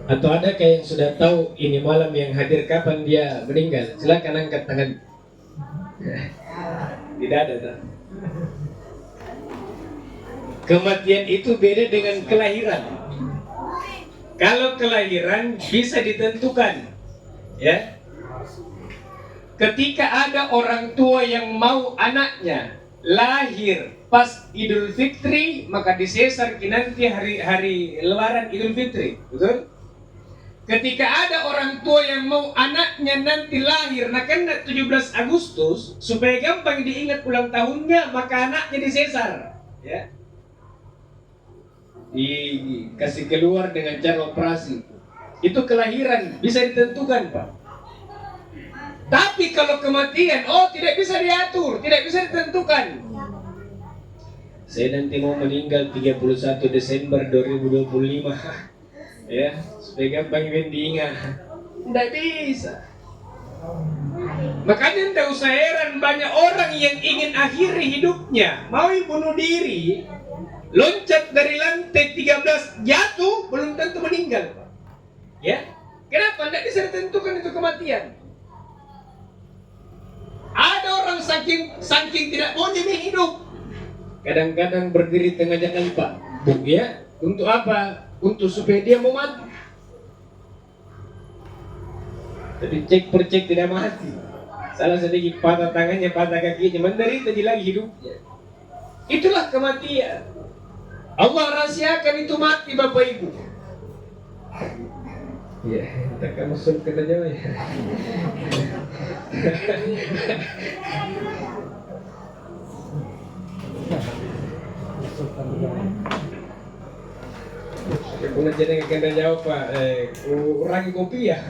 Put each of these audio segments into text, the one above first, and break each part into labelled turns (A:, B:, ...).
A: Atau ada kayak yang sudah tahu ini malam yang hadir kapan dia meninggal? Silakan angkat tangan. Tidak ada tak? Kematian itu beda dengan kelahiran. Kalau kelahiran bisa ditentukan, ya. Ketika ada orang tua yang mau anaknya lahir pas Idul Fitri, maka disesar nanti hari Lebaran Idul Fitri, betul? Ketika ada orang tua yang mau anaknya nanti lahir, nah kan 17 Agustus, supaya gampang diingat ulang tahunnya, maka anaknya disesar, ya. Dikasih keluar dengan cara operasi. Itu kelahiran, bisa ditentukan, Pak. Tapi kalau kematian, tidak bisa diatur, tidak bisa ditentukan. Saya nanti mau meninggal 31 Desember 2025. Ya, supaya gampang diingat. Tidak bisa. Makanya tidak usah heran banyak orang yang ingin akhiri hidupnya, mau bunuh diri, loncat dari lantai 13 jatuh, belum tentu meninggal. Ya, kenapa? Tidak bisa ditentukan itu kematian. Ada orang saking tidak mau demi hidup, kadang-kadang berdiri tengah jalan, Pak, Bung, ya, untuk apa? Untuk supaya dia mau mati. Tapi cek per cek tidak mati. Salah sedikit patah tangannya, patah kakinya, menderita lagi hidupnya. Itulah kematian. Allah rahasiakan itu mati, Bapak Ibu. Ya, kita kamu suruh kata Jawa ya. Aku nak jadi kena jawab, Pak. Kurangi kopi ya.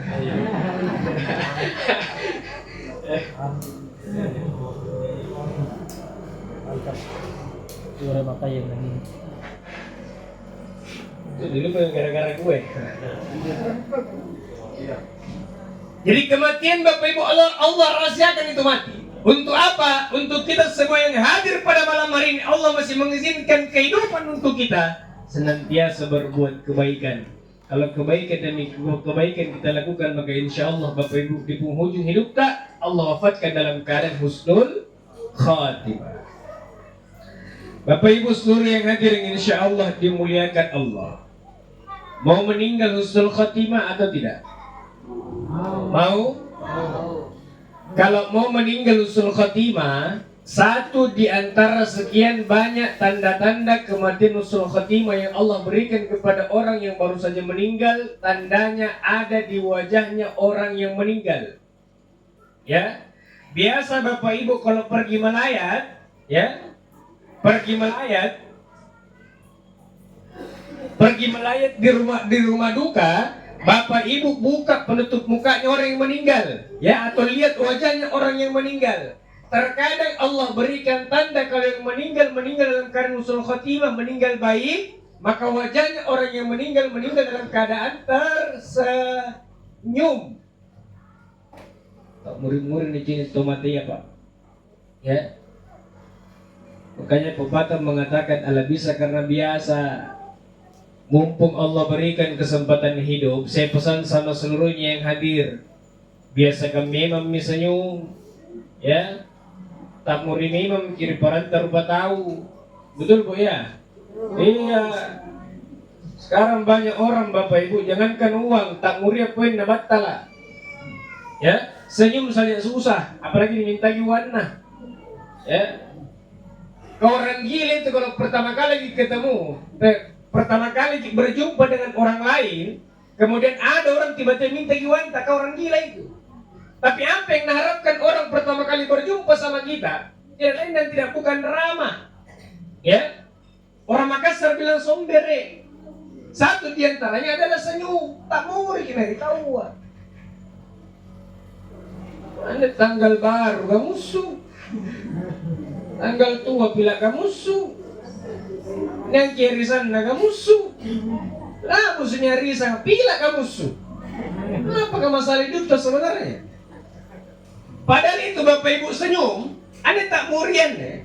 B: Suara makai yang lagi.
A: Dulu pengen gara-gara gue. Jadi kematian, Bapak Ibu, Allah rahasiakan itu mati. Untuk apa? Untuk kita semua yang hadir pada malam hari ini, Allah masih mengizinkan kehidupan untuk kita senantiasa berbuat kebaikan. Kalau kebaikan demi kebaikan kita lakukan, maka insya Allah Bapak Ibu di penghujung hidup tak Allah wafatkan dalam keadaan husnul khatimah. Bapak Ibu seluruh yang hadir, insya Allah dimuliakan Allah. Mau meninggal husnul khatimah atau tidak? Mau? Kalau mau meninggal husnul khatimah, satu di antara sekian banyak tanda-tanda kematian husnul khatimah yang Allah berikan kepada orang yang baru saja meninggal, tandanya ada di wajahnya orang yang meninggal. Ya, biasa Bapak Ibu kalau pergi melayat, ya, pergi melayat di rumah duka, Bapak Ibu buka penutup mukanya orang yang meninggal, ya, atau lihat wajahnya orang yang meninggal. Terkadang Allah berikan tanda kalau yang meninggal dalam keadaan husnul khatimah, meninggal baik, maka wajahnya orang yang meninggal dalam keadaan tersenyum. Murid-murid di sini tomati ya, Pak. Ya. Makanya pepatah mengatakan ala bisa karena biasa. Mumpung Allah berikan kesempatan hidup, saya pesan sama seluruhnya yang hadir, biasakan memang senyum, ya. Tak muri memang kiri parantar rupa tahu, betul Bu ya? Iya. Sekarang banyak orang Bapak Ibu, jangankan uang, tak muri apa yang nabatala, ya. Senyum saja susah, apalagi diminta warna, ya. Kau orang gila itu kalau pertama kali ketemu, pertama kali berjumpa dengan orang lain, kemudian ada orang tiba-tiba minta giwanta, kau orang gila itu. Tapi apa yang diharapkan orang pertama kali berjumpa sama kita? Tidak lain dan tidak bukan ramah. Ya, orang Makassar bilang sombere. Satu diantaranya adalah senyum. Tak mau kita tahu. Anda tanggal baru gak musuh, tanggal tua pila gak musuh. Nang kirisan naga musuh. Lah musuhnya risang pila kamu musuh. Apakah masalah hidup itu sebenarnya? Padahal itu Bapak Ibu senyum, Anda tak murian ya.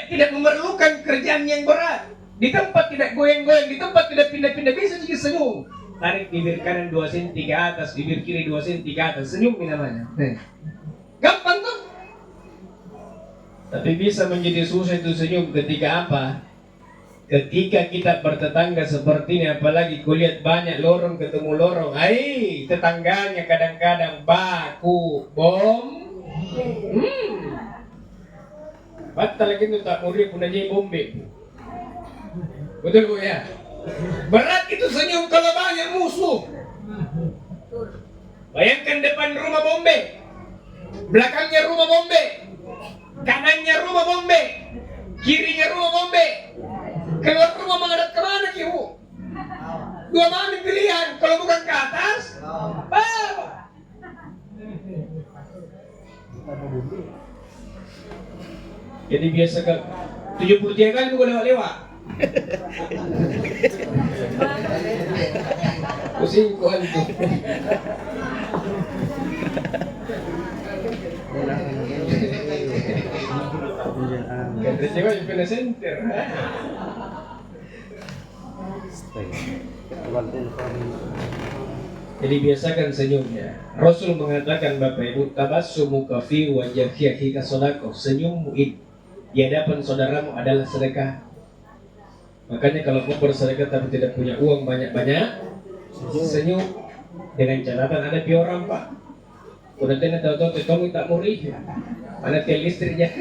A: Tidak memerlukan kerjaan yang berat. Di tempat tidak goyang-goyang, di tempat tidak pindah-pindah, bisa juga senyum. tarik bibir kanan 2 senti ke atas, bibir kiri 2 senti ke atas, senyum namanya. Gampang tuh. Tapi bisa menjadi susah itu senyum ketika apa? Ketika kita bertetangga seperti ini, apalagi kulihat banyak lorong ketemu lorong, tetangganya kadang-kadang baku bom. Batal lagi itu tak murid pun aja bombe. Betul Bu ya? Berat itu senyum kalau banyak musuh. Bayangkan depan rumah bombe, belakangnya rumah bombe, kanannya rumah bombe, kirinya rumah bombe. Keluar rumah menghadap kemana Ibu? Dua mana pilihan? Kalau bukan ke atas, bawah. Jadi biasa ke 73 kali juga lewat-lewat. Pusing ku hantu. Kata cewek yang kena center. Jadi biasakan senyumnya. Rasul mengatakan Bapak Ibu, tabassumuka fi wajhi kasodaqah. Senyummu di hadapan saudaramu adalah sedekah. Makanya kalau mau bersedekah tapi tidak punya uang banyak-banyak, senyum dengan catatan ada orang Pak. Udah tanya tahu-tahu tetong tak muri. Mana tiang listriknya?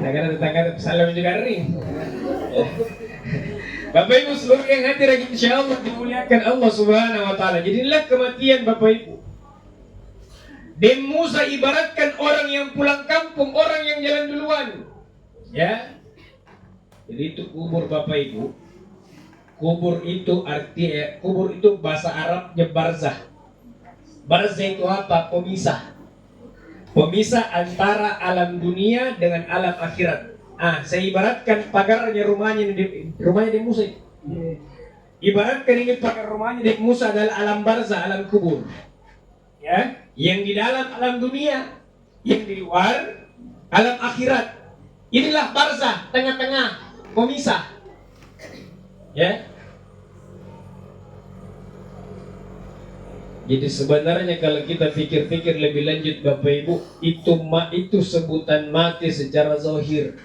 A: Kadang-kadang tetangga salam juga ring. Bapak Ibu seluruh yang hadir lagi insyaallah dimuliakan Allah Subhanahu wa taala. Jadi inilah kematian Bapak Ibu. Dem Musa ibaratkan orang yang pulang kampung, orang yang jalan duluan. Ya. Jadi itu kubur Bapak Ibu. Kubur itu kubur itu bahasa Arabnya barzah. Barzah itu apa? Pemisah. Pemisah antara alam dunia dengan alam akhirat. Saya ibaratkan pagarnya rumahnya di Musa. Ibaratkan ini pagar rumahnya di Musa adalah alam barzah, alam kubur. Ya, yang di dalam alam dunia, yang di luar alam akhirat. Inilah barzah, tengah-tengah, pemisah. Ya. Jadi sebenarnya kalau kita pikir-pikir lebih lanjut Bapak Ibu, itu sebutan mati secara zahir,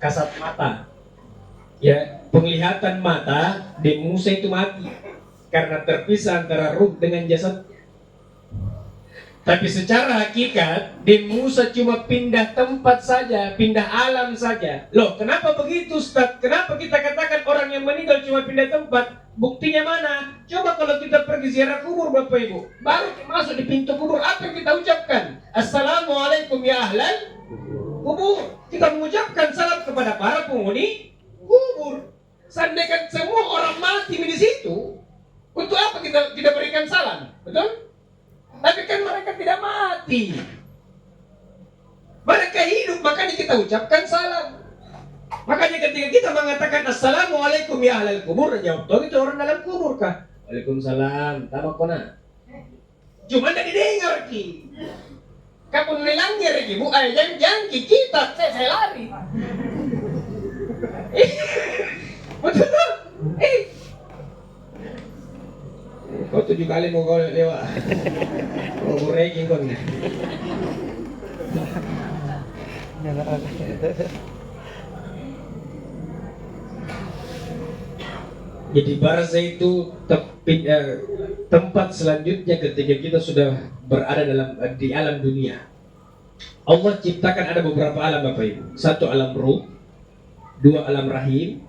A: kasat mata. Ya, penglihatan mata di Musa itu mati karena terpisah antara ruh dengan jasad. Tapi secara hakikat di Musa cuma pindah tempat saja, pindah alam saja. Loh, kenapa begitu Ustaz? Kenapa kita katakan orang yang meninggal cuma pindah tempat? Buktinya mana? Coba kalau kita pergi ziarah kubur Bapak Ibu, baru masuk di pintu kubur, apa yang kita ucapkan? Assalamualaikum ya ahlal kubur. Kita mengucapkan salam kepada para penghuni kubur. Seandainya semua orang mati di situ, untuk apa kita berikan salam? Betul? Tapi kan mereka tidak mati, mereka hidup, makanya kita ucapkan salam. Makanya ketika kita mengatakan Assalamualaikum ya ahlal kubur, jawab toh itu orang dalam kubur kah? Waalaikumsalam, tamak kona. Cuma tidak didengar ki. Kamu nilangnya lagi bu, jangan kita, saya lari. Betul tak? Kau 7 kali mau kau lewat. Mau breaking kau ni. Jadi barzah itu tempat selanjutnya ketika kita sudah berada di alam dunia. Allah ciptakan ada beberapa alam Bapak Ibu. 1 alam ruh, 2 alam rahim,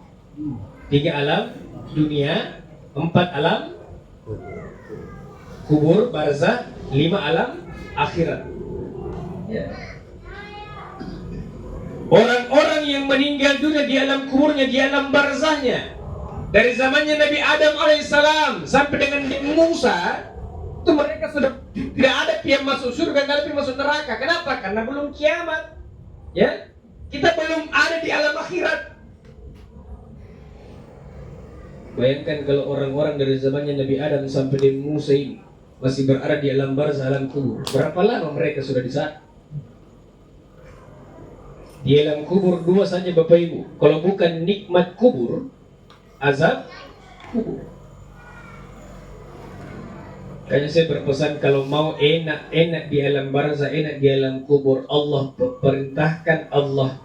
A: 3 alam dunia, 4 alam kubur, barzah, 5 alam akhirat. Ya. Orang-orang yang meninggal dunia di alam kuburnya, di alam barzahnya, dari zamannya Nabi Adam alaihissalam sampai dengan Musa, itu mereka sudah tidak ada yang masuk surga, tapi masuk neraka. Kenapa? Karena belum kiamat. Ya, kita belum ada di alam akhirat. Bayangkan kalau orang-orang dari zamannya Nabi Adam sampai di Musa ini masih berada di alam barzah, alam kubur. Berapa lama mereka sudah di sana? Di alam kubur 2 saja Bapak Ibu. Kalau bukan nikmat kubur, azab kubur. Kayaknya saya berpesan kalau mau enak-enak di alam barzah, enak di alam kubur, Allah perintahkan, Allah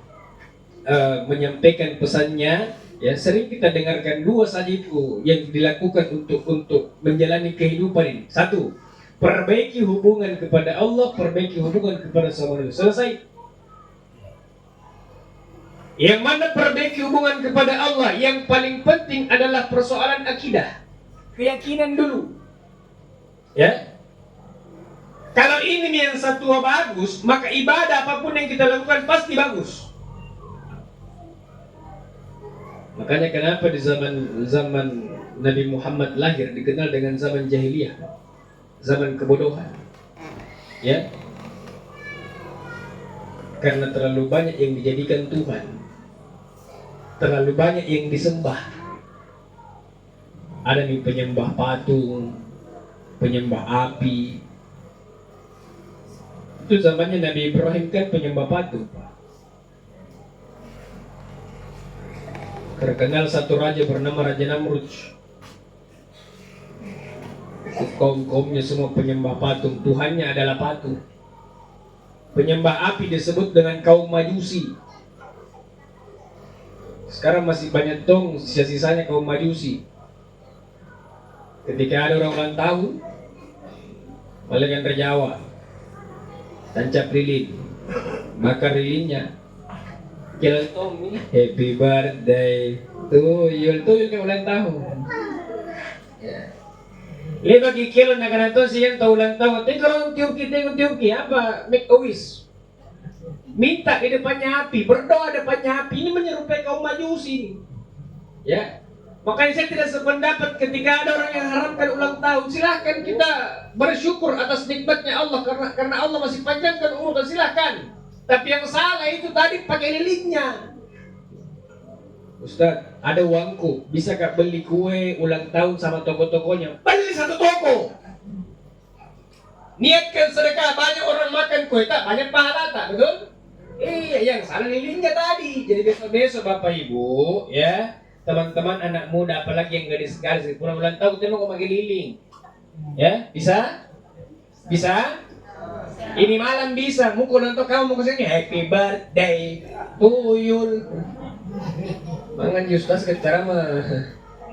A: menyampaikan pesannya. Ya, sering kita dengarkan dua saja itu yang dilakukan untuk menjalani kehidupan ini. Satu, perbaiki hubungan kepada Allah, perbaiki hubungan kepada sama manusia. Selesai. Yang mana perbaiki hubungan kepada Allah, yang paling penting adalah persoalan akidah, keyakinan dulu. Ya, kalau ini yang satu bagus, maka ibadah apapun yang kita lakukan pasti bagus. Makanya kenapa di zaman Nabi Muhammad lahir dikenal dengan zaman jahiliyah, zaman kebodohan. Ya, karena terlalu banyak yang dijadikan Tuhan, terlalu banyak yang disembah. Ada nih penyembah patung, penyembah api. Itu zamannya Nabi Ibrahim kan penyembah patung. Terkenal satu raja bernama Raja Namrud. Kaum-kaumnya semua penyembah patung, Tuhannya adalah patung. Penyembah api disebut dengan kaum Majusi. Sekarang masih banyak dong sisa-sisanya kaum Majusi. Ketika ada orang ulang tahun, malaikat terjawa, tancap lilin, maka lilinnya Tommy, happy birthday to you yang ulang tahun. Ya. Ini bagi kilo na ganito siya ulang tahun. Tengok tiuki apa? Make a wish. Minta di depannya api, berdoa depannya api. Ini menyerupai kaum Majusi. Ya. Makanya saya tidak sependapat ketika ada orang yang haramkan ulang tahun. Silahkan kita bersyukur atas nikmatnya Allah karena Allah masih panjangkan umur, silahkan. Tapi yang salah itu tadi pakai lilinnya. Ustaz, ada uangku, bisa gak beli kue ulang tahun sama toko-tokonya? Beli satu toko. Niatkan sedekah, banyak orang makan kue, tak banyak pahala, tak betul? Iya, yang salah lilinnya tadi. Jadi besok-besok Bapak Ibu, ya, teman-teman anak muda, apalagi yang gadis-gadis, kurang ulang tahun, kita mau pakai lilin. Ya, bisa? Bisa? Ini malam bisa, mukul untuk kamu mau kesini, happy birthday tuyul. Mangan Justas ke cara mah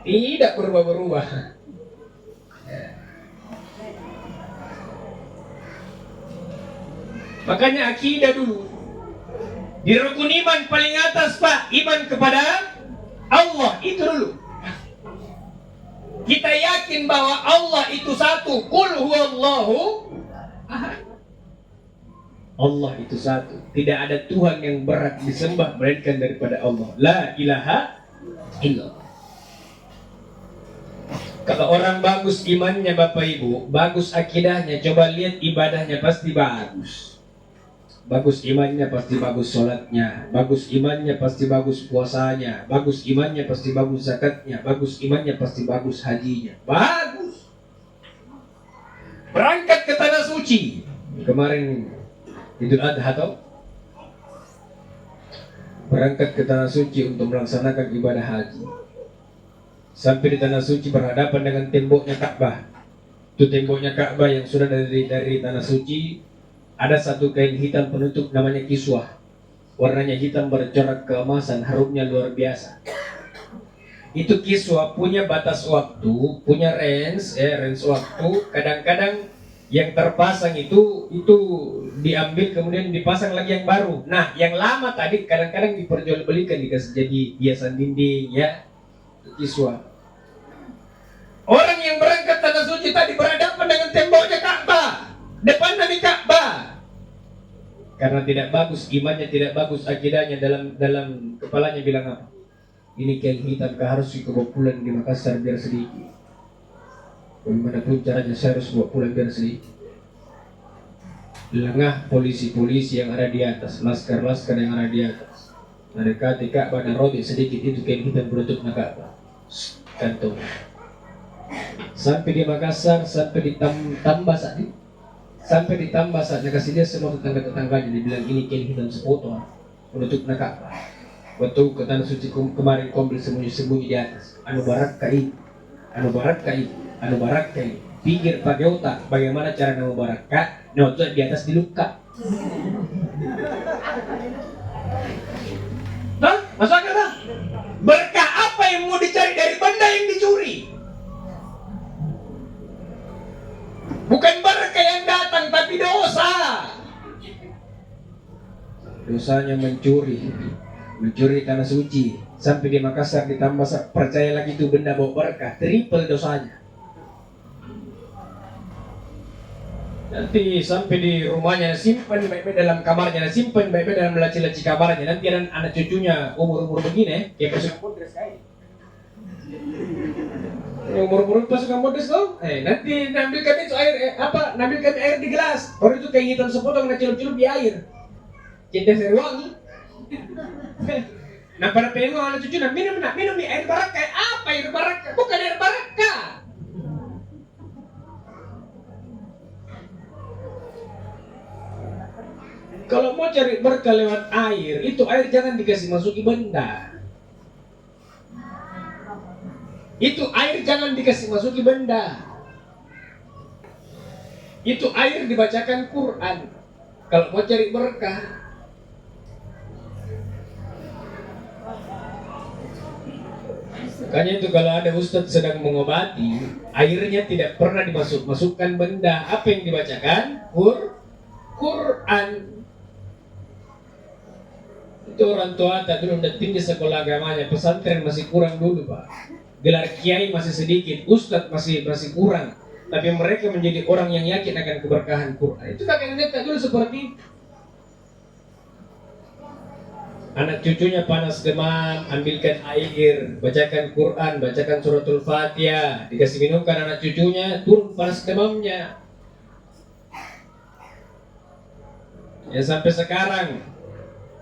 A: tidak berubah-berubah. Makanya akidah dulu. Di rukun iman paling atas Pak, iman kepada Allah itu dulu. Kita yakin bahwa Allah itu satu, qul huwallahu ahad. Allah itu satu, tidak ada Tuhan yang berhak disembah melainkan daripada Allah. La ilaha illallah. Kalau orang bagus imannya Bapak Ibu, bagus akidahnya, coba lihat ibadahnya pasti bagus. Bagus imannya pasti bagus sholatnya, bagus imannya pasti bagus puasanya, bagus imannya pasti bagus zakatnya, bagus imannya pasti bagus hajinya. Bagus. Berangkat ke tanah suci. Kemarin Idul Adha atau berangkat ke tanah suci untuk melaksanakan ibadah haji. Sampai di tanah suci berhadapan dengan temboknya Ka'bah. Itu temboknya Ka'bah yang sudah dari tanah suci. Ada satu kain hitam penutup namanya kiswah. Warnanya hitam bercorak keemasan, harumnya luar biasa. Itu kiswah punya batas waktu, punya range waktu. Kadang-kadang yang terpasang itu diambil kemudian dipasang lagi yang baru. Nah, yang lama tadi kadang-kadang diperjualbelikan dikasih jadi hiasan dinding, ya. Kiswah. Orang yang berangkat tanah suci tadi berhadapan dengan temboknya Ka'bah, depan Nabi Ka'bah. Karena tidak bagus imannya, tidak bagus akidahnya, dalam kepalanya bilang apa? Ini kain hitam harus dibawa pulang di Makassar biar sedikit. Bagaimanapun caranya saya harus bawa pulang biar sedikit. Lengah polisi-polisi yang ada di atas, laskar-laskar yang ada di atas. Mendekati Ka'bah dan robek sedikit itu kain hitam penutup Ka'bah. Kantung. Sampai di Makassar, sampai ditambah saat ini. Sampai ditambah saatnya kasih dia semua tetangga-tetangganya, dibilang ini kain hitam sepotong penutup Ka'bah. Waktu ke tanah suci kemarin kombil sembunyi-sembunyi di atas. Anu barak kai. pikir pakai otak bagaimana cara nama barakah, notot di atas diluka. Nah, masuk akal tak? Berkah apa yang mau dicari dari benda yang dicuri? Bukan berkah yang datang, tapi dosa. Dosanya mencuri karena suci. Sampai di Makassar ditambah percaya lagi itu benda bawa berkah, triple dosanya. Nanti sampai di rumahnya simpan baik-baik dalam kamarnya, simpan baik-baik dalam laci-laci kamarnya. Nanti ada anak cucunya umur-umur begini, kayak pasukan modus kayak. Umur-umur pasukan modus tuh, nanti nampilkan itu air, nampilkan air di gelas. Baru itu kayak hitam sepotong, nak celup-celup di air. Cinta seri wangi. Nah pada pengen anak cucu minum air barakah. Apa air barakah? Bukan air barakah. Kalau mau cari berkah lewat air, itu air jangan dikasih masuki benda. Itu air jangan dikasih masuki benda. Itu air dibacakan Quran. Kalau mau cari berkah, makanya itu kalau ada ustadz sedang mengobati, airnya tidak pernah masukkan benda. Apa yang dibacakan? Quran. Itu orang tua tak dulu udah tinggi sekolah agamanya, pesantren masih kurang dulu Pak. Gelar kiai masih sedikit, ustadz masih kurang. Tapi mereka menjadi orang yang yakin akan keberkahan Quran. Itu kakek nenek tak dulu seperti anak cucunya panas demam, ambilkan air, bacakan Quran, bacakan suratul Fatihah, dikasih minumkan anak cucunya, turun panas demamnya. Ya sampai sekarang,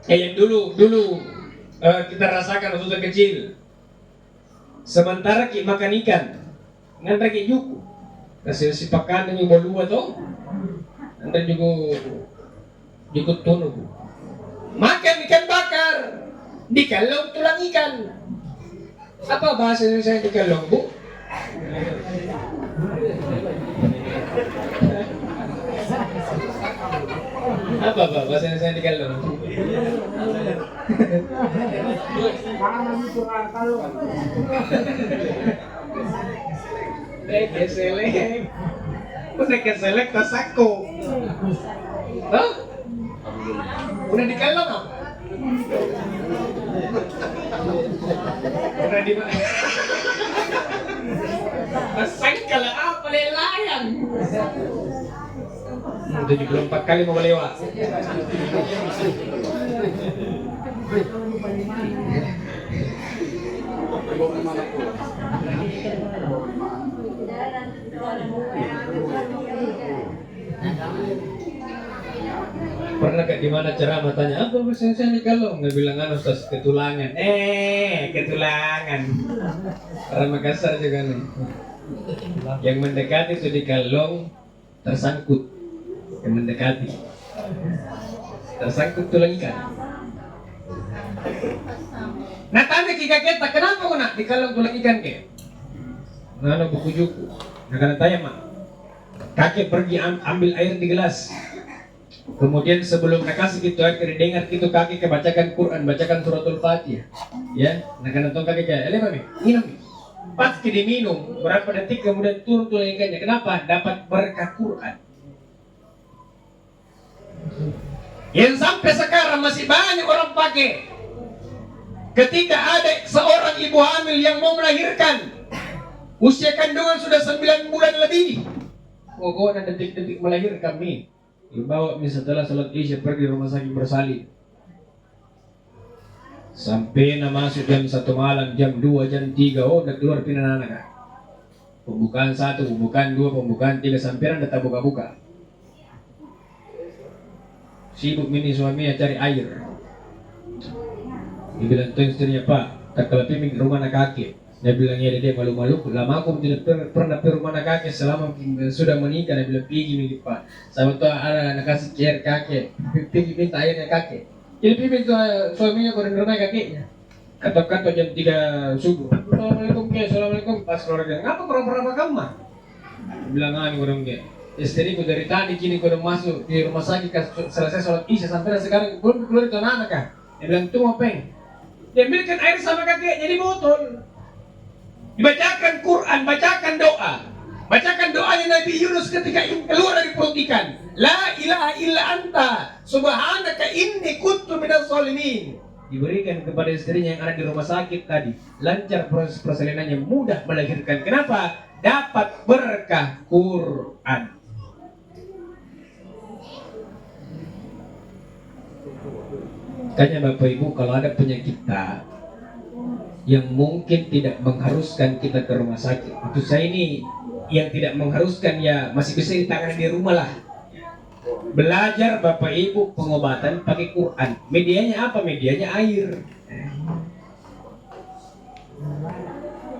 A: yang dulu kita rasakan waktu kecil. Sementara kita makan ikan, nanti kita juku, kasih si pakan yang bolu atau, nanti juga tunu. Makan ikan bakar, dikalong tulang ikan. Apa bahasa Indonesia dikalong, Bu? Apa bahasa Indonesia dikalong? Keselek. Udah keselek tasako. Hah? Udah dikalong apa? Udah di pasang kalau apa layang? 74 kali mau lewat. Pernah gak di mana ceramah tanya apa bahasa saya dikalong? Nggak bilang Ustaz ketulangan. Ketulangan. Orang Makassar juga nih. Yang mendekati itu dikalong tersangkut. Yang mendekati tersangkut tulang ikan. Nah tanya kika kita kenapa kau nak dikalong tulang ikan ke? Nah buku juku. Nah kena tanya mak. Kakek pergi ambil air di gelas. Kemudian sebelum nak kasih gitu akhirnya dengar gitu kakek kebacakan Quran, bacakan suratul Fatihah. Ya, nah karena tuh kakek kayak, mami, minum. Pas diminum, berapa detik kemudian turun tulang ikannya. Kenapa? Dapat berkah Quran. Yang sampai sekarang masih banyak orang pakai. Ketika ada seorang ibu hamil yang mau melahirkan, usia kandungan sudah 9 bulan lebih. Pokoknya detik-detik melahirkan nih. Dibawa setelah salat isya pergi rumah sakit bersalin. Sampai masuk jam 1 malam, jam 2, jam 3, udah keluar pindah anak. Pembukaan 1, pembukaan 2, pembukaan 3, sampai datang buka-buka. Sibuk mini suaminya cari air. Dia bilang tuh istrinya, Pak, tak kelepi ke rumah anak kakek. Dia bilang ya dia malu-malu. Lama aku tidak pernah pergi rumah anak kakek selama sudah menikah. Dia bilang pergi Pak. Sama tuh ada anak kasih air kakek. Pergi minta airnya kakek. Jadi pergi minta suaminya ke rumah kakeknya. Kata-kata jam 3 subuh. Assalamualaikum, Assalamualaikum. Pas keluarga, ngapa kurang pernah kamar? Bilang orang dia, istriku dari tadi kini udah masuk di rumah sakit selesai sholat isya sampai sekarang belum keluar itu anak kan? Dia bilang tunggu peng. Dia ambilkan air sama kakek jadi botol. Dibacakan Quran, bacakan doa. Bacakan doanya Nabi Yunus ketika keluar dari perut ikan. La ilaha illa anta subhanaka inni kuntu minaz zalimin. Diberikan kepada istrinya yang ada di rumah sakit tadi. Lancar proses persalinannya, mudah melahirkan. Kenapa? Dapat berkah Quran. Makanya Bapak Ibu, kalau ada penyakit yang mungkin tidak mengharuskan kita ke rumah sakit, untuk saya ini yang tidak mengharuskan ya masih bisa ditangani di rumah lah. Belajar Bapak Ibu pengobatan pakai Quran. Medianya apa? Medianya air.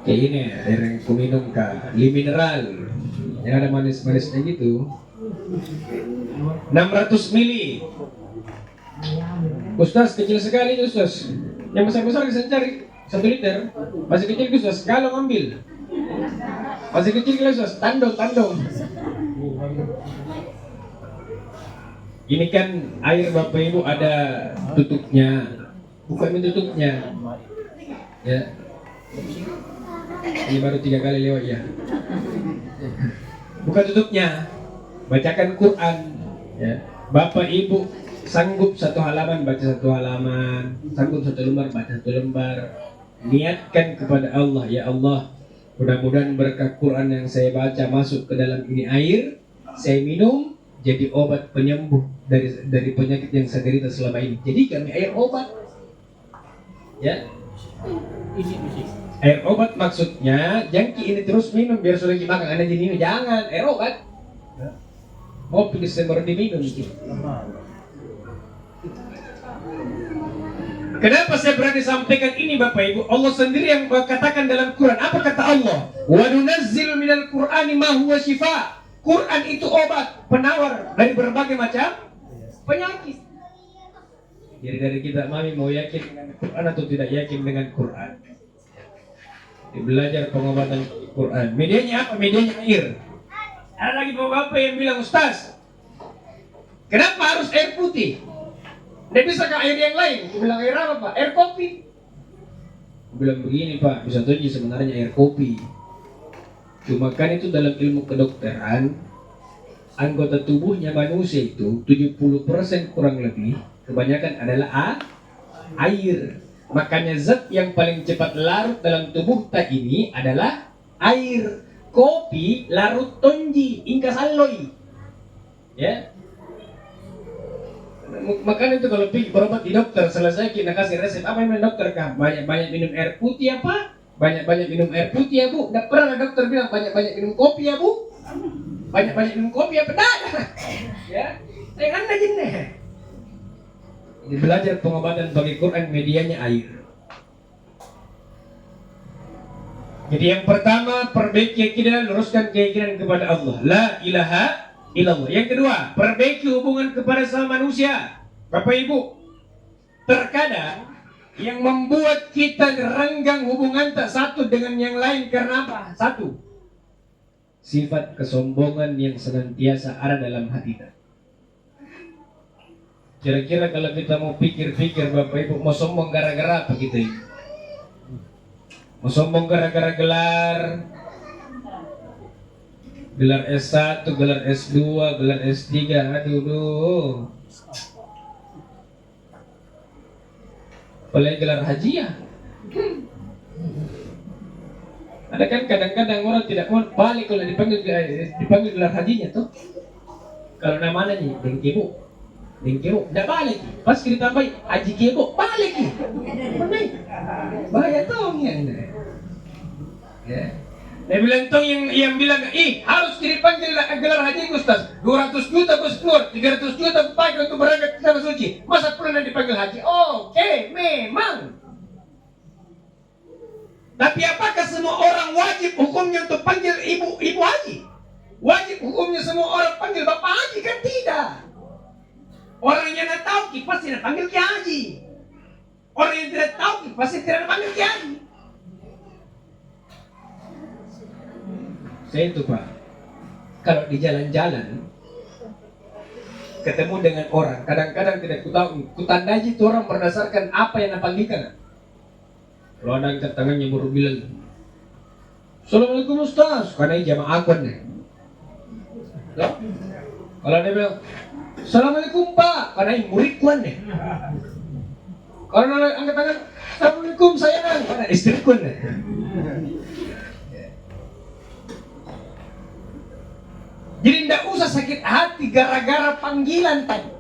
A: Kayak ini air yang ku minum kah, mineral yang ada manis-manisnya gitu. 600 mili. Ustaz, kecil sekali Ustaz. Yang besar-besar bisa cari 1 liter. Masih kecil Ustaz, galon ambil. Masih kecil Ustaz, tandong. Ini kan air Bapak Ibu ada tutupnya. Bukan tutupnya. Ya. Ini baru 3 kali lewat ya. Bukan tutupnya. Bacakan Quran. Ya. Bapak Ibu sanggup 1 halaman baca 1 halaman, sanggup 1 lembar baca 1 lembar. Niatkan kepada Allah, ya Allah, mudah-mudahan berkah Quran yang saya baca masuk ke dalam ini air, saya minum jadi obat penyembuh dari penyakit yang saya derita selama ini. Jadi kami air obat. Ya. Air obat maksudnya jangki ini terus minum biar sudah makan Anda jadi minum, jangan air obat. Kopi Desember diminum gitu. Kenapa saya berani sampaikan ini Bapak Ibu? Allah sendiri yang katakan dalam Quran. Apa kata Allah? Wa nunazzilu minal Qur'ani ma huwa shifa. Quran itu obat, penawar dari berbagai macam penyakit. Jadi dari kita mami mau yakin dengan Quran atau tidak yakin dengan Quran? Belajar pengobatan Quran. Medianya apa? Medianya air. Ada lagi bapak yang bilang, Ustaz, kenapa harus air putih? Tidak bisa ke air yang lain? Dia bilang air apa Pak? Air kopi. Dia bilang begini Pak, bisa tunjuk sebenarnya air kopi. Cuma kan itu dalam ilmu kedokteran, anggota tubuhnya manusia itu 70% kurang lebih kebanyakan adalah air. Makanya zat yang paling cepat larut dalam tubuh kita ini adalah air. Kopi larut tonji, ingkas alloy. Ya. Makanya itu kalau pergi berobat di dokter, selesai kita kasih resep apa yang dokter kah? Banyak-banyak minum air putih apa? Banyak-banyak minum air putih ya Bu. Tidak pernah dokter bilang banyak-banyak minum kopi ya Bu. Banyak-banyak minum kopi apa? Tidak. Ya. Jangan aja nih. Jadi belajar pengobatan bagi Quran medianya air. Jadi yang pertama, perbaiki keyakinan, luruskan keyakinan kepada Allah. La ilaha illallah. Yang kedua, perbaiki hubungan kepada sama manusia. Bapak Ibu, terkadang yang membuat kita renggang hubungan tak satu dengan yang lain karena apa? Satu, sifat kesombongan yang senantiasa ada dalam hati kita. Kira-kira kalau kita mau pikir-pikir Bapak Ibu, mau sombong gara-gara apa kita ini? Mau sombong gara-gara gelar S1, gelar S2, gelar S3, aduh. Apalagi gelar hajiah. Ada kan kadang-kadang orang tidak mau balik kalau dipanggil gelar hajinya tuh. Kalau namanya nih, Dengkebo, tidak balik. Pas kita tambahin Haji Kebo, balik nih. Bahaya tuh ya. Dia bilang tuh yang bilang, harus dipanggil gelar haji Ustaz. 200 juta bos keluar, 300 juta pakai untuk berangkat ke tanah suci. Masa pernah dipanggil haji? Oke, memang. Tapi apakah semua orang wajib hukumnya untuk panggil ibu haji? Wajib hukumnya semua orang panggil bapak haji? Kan tidak. Orang yang tidak tahu pasti tidak panggil kiai haji. Orang yang tidak tahu pasti tidak panggil kiai haji. Saya itu Pak, kalau di jalan-jalan ketemu dengan orang, kadang-kadang tidak kutandai itu orang berdasarkan apa yang napanggilkan. Kalau ada angkat tangannya baru bilang, Assalamualaikum Ustaz, karena jamaah akun nih. Kalau dia bilang, Assalamualaikum Pak, karena murid kuan nih. Kalau dia angkat tangan, Assalamualaikum sayang, karena istri kuan nih. Jadi tidak usah sakit hati gara-gara panggilan tadi.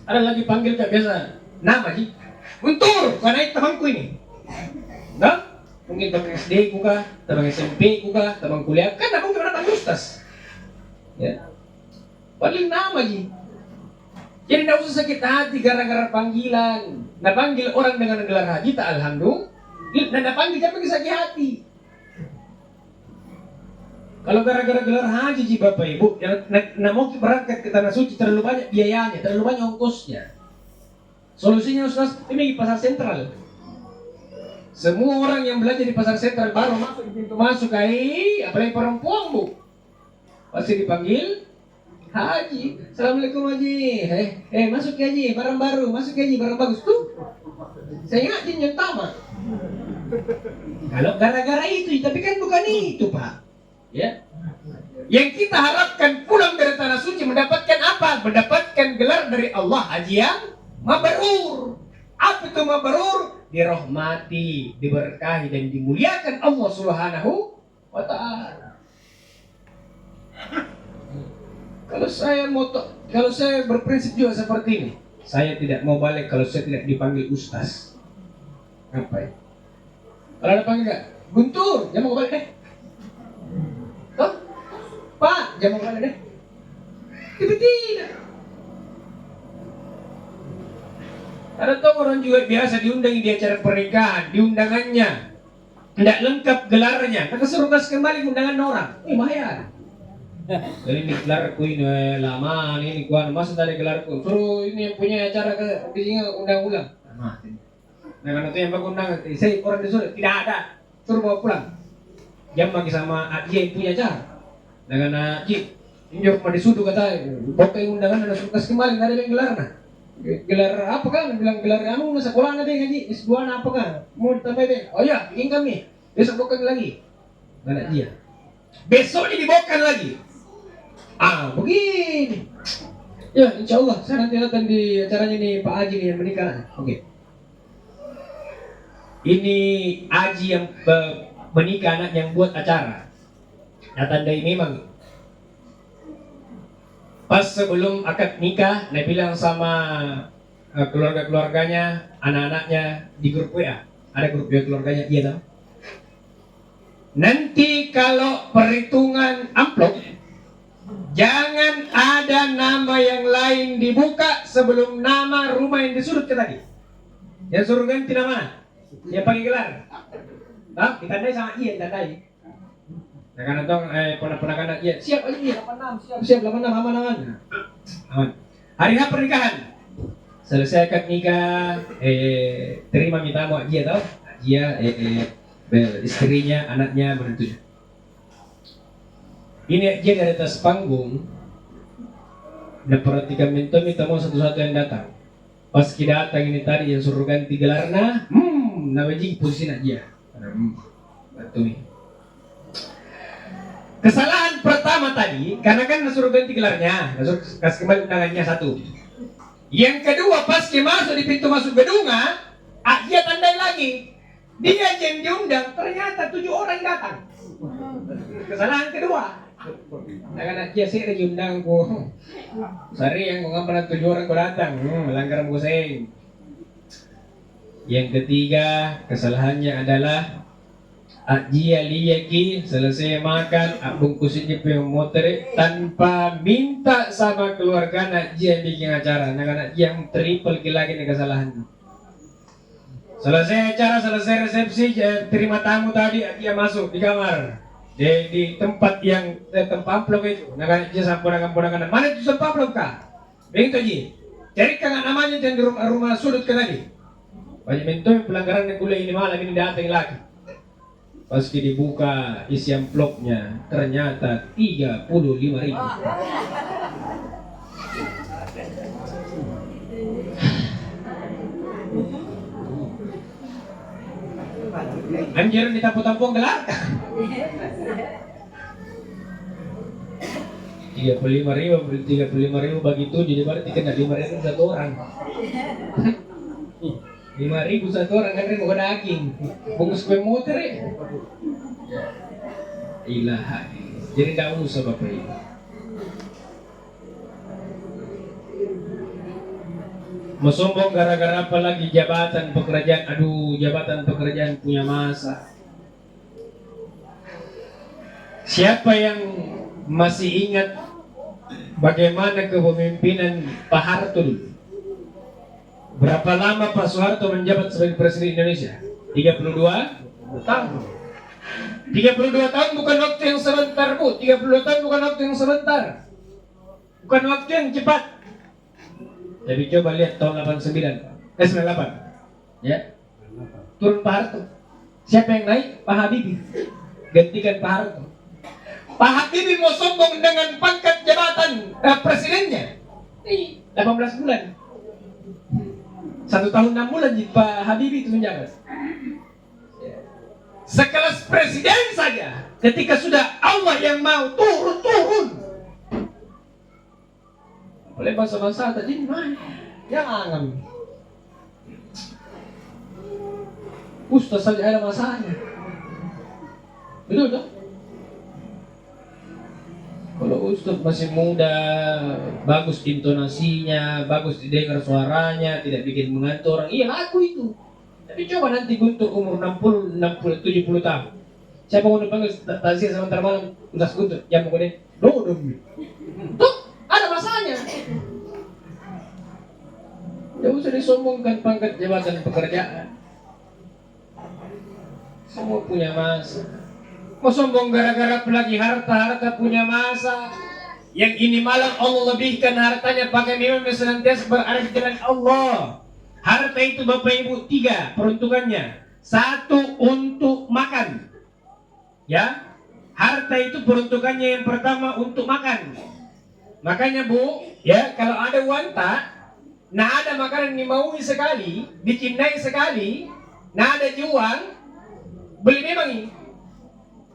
A: Ada lagi panggil tak biasa nama sih, Guntur, karena temanku ini. Nah? Mungkin teman SD ku kah, teman SMP ku kah, teman kuliah kan aku pernah panggil Ustaz. Ya. Paling nama aja. Jadi tidak usah sakit hati gara-gara panggilan. Nah panggil orang dengan gelar haji tak alhamdulillah. Nah panggil jangan sakit hati. Kalau gara-gara gelar haji ji Bapak Ibu, nah mau berangkat ke tanah suci terlalu banyak biayanya, terlalu banyak ongkosnya. Solusinya Ustaz, ini di pasar sentral. Semua orang yang belajar di pasar sentral baru masuk di pintu masuk, apalagi perempuan Bu, pasti dipanggil Haji. Assalamualaikum Haji. Masuk ya Haji, barang baru, masuk ya Haji, barang bagus tuh. Saya ingat yang pertama. Kalau gara-gara itu, tapi kan bukan itu Pak. Ya. Yang kita harapkan pulang dari tanah suci mendapatkan apa? Mendapatkan gelar dari Allah Haji yang mabrur. Apa itu mabrur? Dirahmati, diberkahi dan dimuliakan Allah Subhanahu wa taala. Kalau saya berprinsip juga seperti ini, saya tidak mau balik kalau saya tidak dipanggil Ustaz. Ngapain? Kalau ada panggil enggak? Guntur, jangan mau balik deh. Toh? Pak, jangan mau balik deh. Tidak. Ada tuh orang juga biasa diundang di acara pernikahan, di undangannya tidak lengkap gelarnya, maka suruh kasih kembali undangan orang. Bayar. Jadi ini gelarku ini lama, ini kuan masa tadi gelarku. Suruh ini yang punya acara ke sini undang ulang. Nah kalau itu yang pakai undangan, saya orang disuruh tidak ada, suruh bawa pulang. Jam lagi sama Aji yang punya acara. Dengan Aji, ini mau disuduh kata, pakai undangan dan suruh kasih kembali, nggak ada yang gelarnya. Gelar apa kan? Bilang gelar anu sekolah nanti ngaji S2 apa kan? Mau ditambah deh. Oh ya, ingin kami. Besok bukan lagi. Mana dia? Besok ini dibawakan lagi. Begini. Ya, insya Allah saya nanti datang di acaranya nih Pak Haji nih yang menikah. Oke. Ini Haji yang menikah anak yang buat acara. Nah tandai memang. Pas sebelum akad nikah, dia bilang sama keluarga-keluarganya, anak-anaknya di grup WA. Ada grup WA keluarganya, iya tahu. Nanti kalau perhitungan amplop, jangan ada nama yang lain dibuka sebelum nama rumah yang disurut ke tadi. Yang suruh ganti nama, dia pakai gelar. Tahu? Ditandai sama iya, ditandai. Nah karena tong ponak-ponakan ya siap aja nih 86 siap 86 aman. Hari H pernikahan. Selesai akad nikah terima minta mau dia tahu. Dia istrinya, anaknya menentunya. Ini dia dari atas panggung. Dan perhatikan minta mau satu-satu yang datang. Pas kita datang ini tadi yang suruh ganti gelarna, nawaji posisi nak dia. Batu nih. Kesalahan pertama tadi, karena kan suruh ganti gelarnya, suruh kasih kembali undangannya satu. Yang kedua, pas dia masuk di pintu masuk gedungnya, dia tandai lagi. Dia yang diundang, ternyata 7 orang datang. Kesalahan kedua. Nah kan dia sih diundang ku. Sari yang mengambil 7 orang ku datang, melanggar musing. Yang ketiga, kesalahannya adalah Dia liyaki selesai makan bungkusinnya punya motor tanpa minta sama keluarga nak dia bikin acara. Nak yang triple lagi nih kesalahan. Selesai acara, selesai resepsi, terima tamu tadi dia masuk di kamar di tempat yang tempat amplop itu. Nak dia sampurakan mana itu tempat amplop kah? Begitu ji. Cari kan namanya dan di rumah sudut ke tadi. Banyak mentoy pelanggaran yang kuliah ini malam ini datang lagi. Pas dibuka isi amplopnya ternyata 35.000. Anjir ditampung-tampung gelap. 35.000 bagi 7 jadi berarti kena 5.000 satu orang. 5.000 satu orang kan mau daging. Bungkus kue motor ya. Ilaha. Jadi tidak usah Bapak Ibu. Mau sombong gara-gara apa lagi jabatan pekerjaan. Aduh, jabatan pekerjaan punya masa. Siapa yang masih ingat bagaimana kepemimpinan Pak Harto dulu? Berapa lama Pak Soeharto menjabat sebagai Presiden Indonesia? 32 tahun. 32 tahun bukan waktu yang sebentar, Bu. 32 tahun bukan waktu yang sebentar. Bukan waktu yang cepat. Tapi coba lihat tahun 98. Ya. Turun Pak Harto. Siapa yang naik? Pak Habibie. Gantikan Pak Harto. Pak Habibie mau sombong dengan pangkat jabatan presidennya. 18 bulan. 1 tahun 6 bulan Pak Habibie itu menjabat. Sekelas presiden saja, ketika sudah Allah yang mau turun. Oleh bangsa-bangsa tadi mana? Jangan. Ustaz saja ada masalahnya. Betul tak? Kalau Ustaz masih muda, bagus intonasinya, bagus didengar suaranya, tidak bikin mengantuk orang, iya aku itu. Tapi coba nanti Guntur umur 60, 70 tahun. Siapa mau dipanggil tasir sebentar malam, Ustaz Guntur, jam kemudian, tuh, ada masanya. Tidak usah disombongkan pangkat jabatan pekerjaan. Semua punya masa. Mau sombong gara-gara pelagi harta punya masa. Yang ini malam Allah lebihkan hartanya pakai memang senantiasa berada di jalan Allah. Harta itu Bapak Ibu 3 peruntukannya. 1 untuk makan. Ya. Harta itu peruntukannya yang pertama untuk makan. Makanya Bu, ya kalau ada wanta, nah ada makanan yang dimaui sekali, dicintai sekali, nah ada jual, beli memang ini.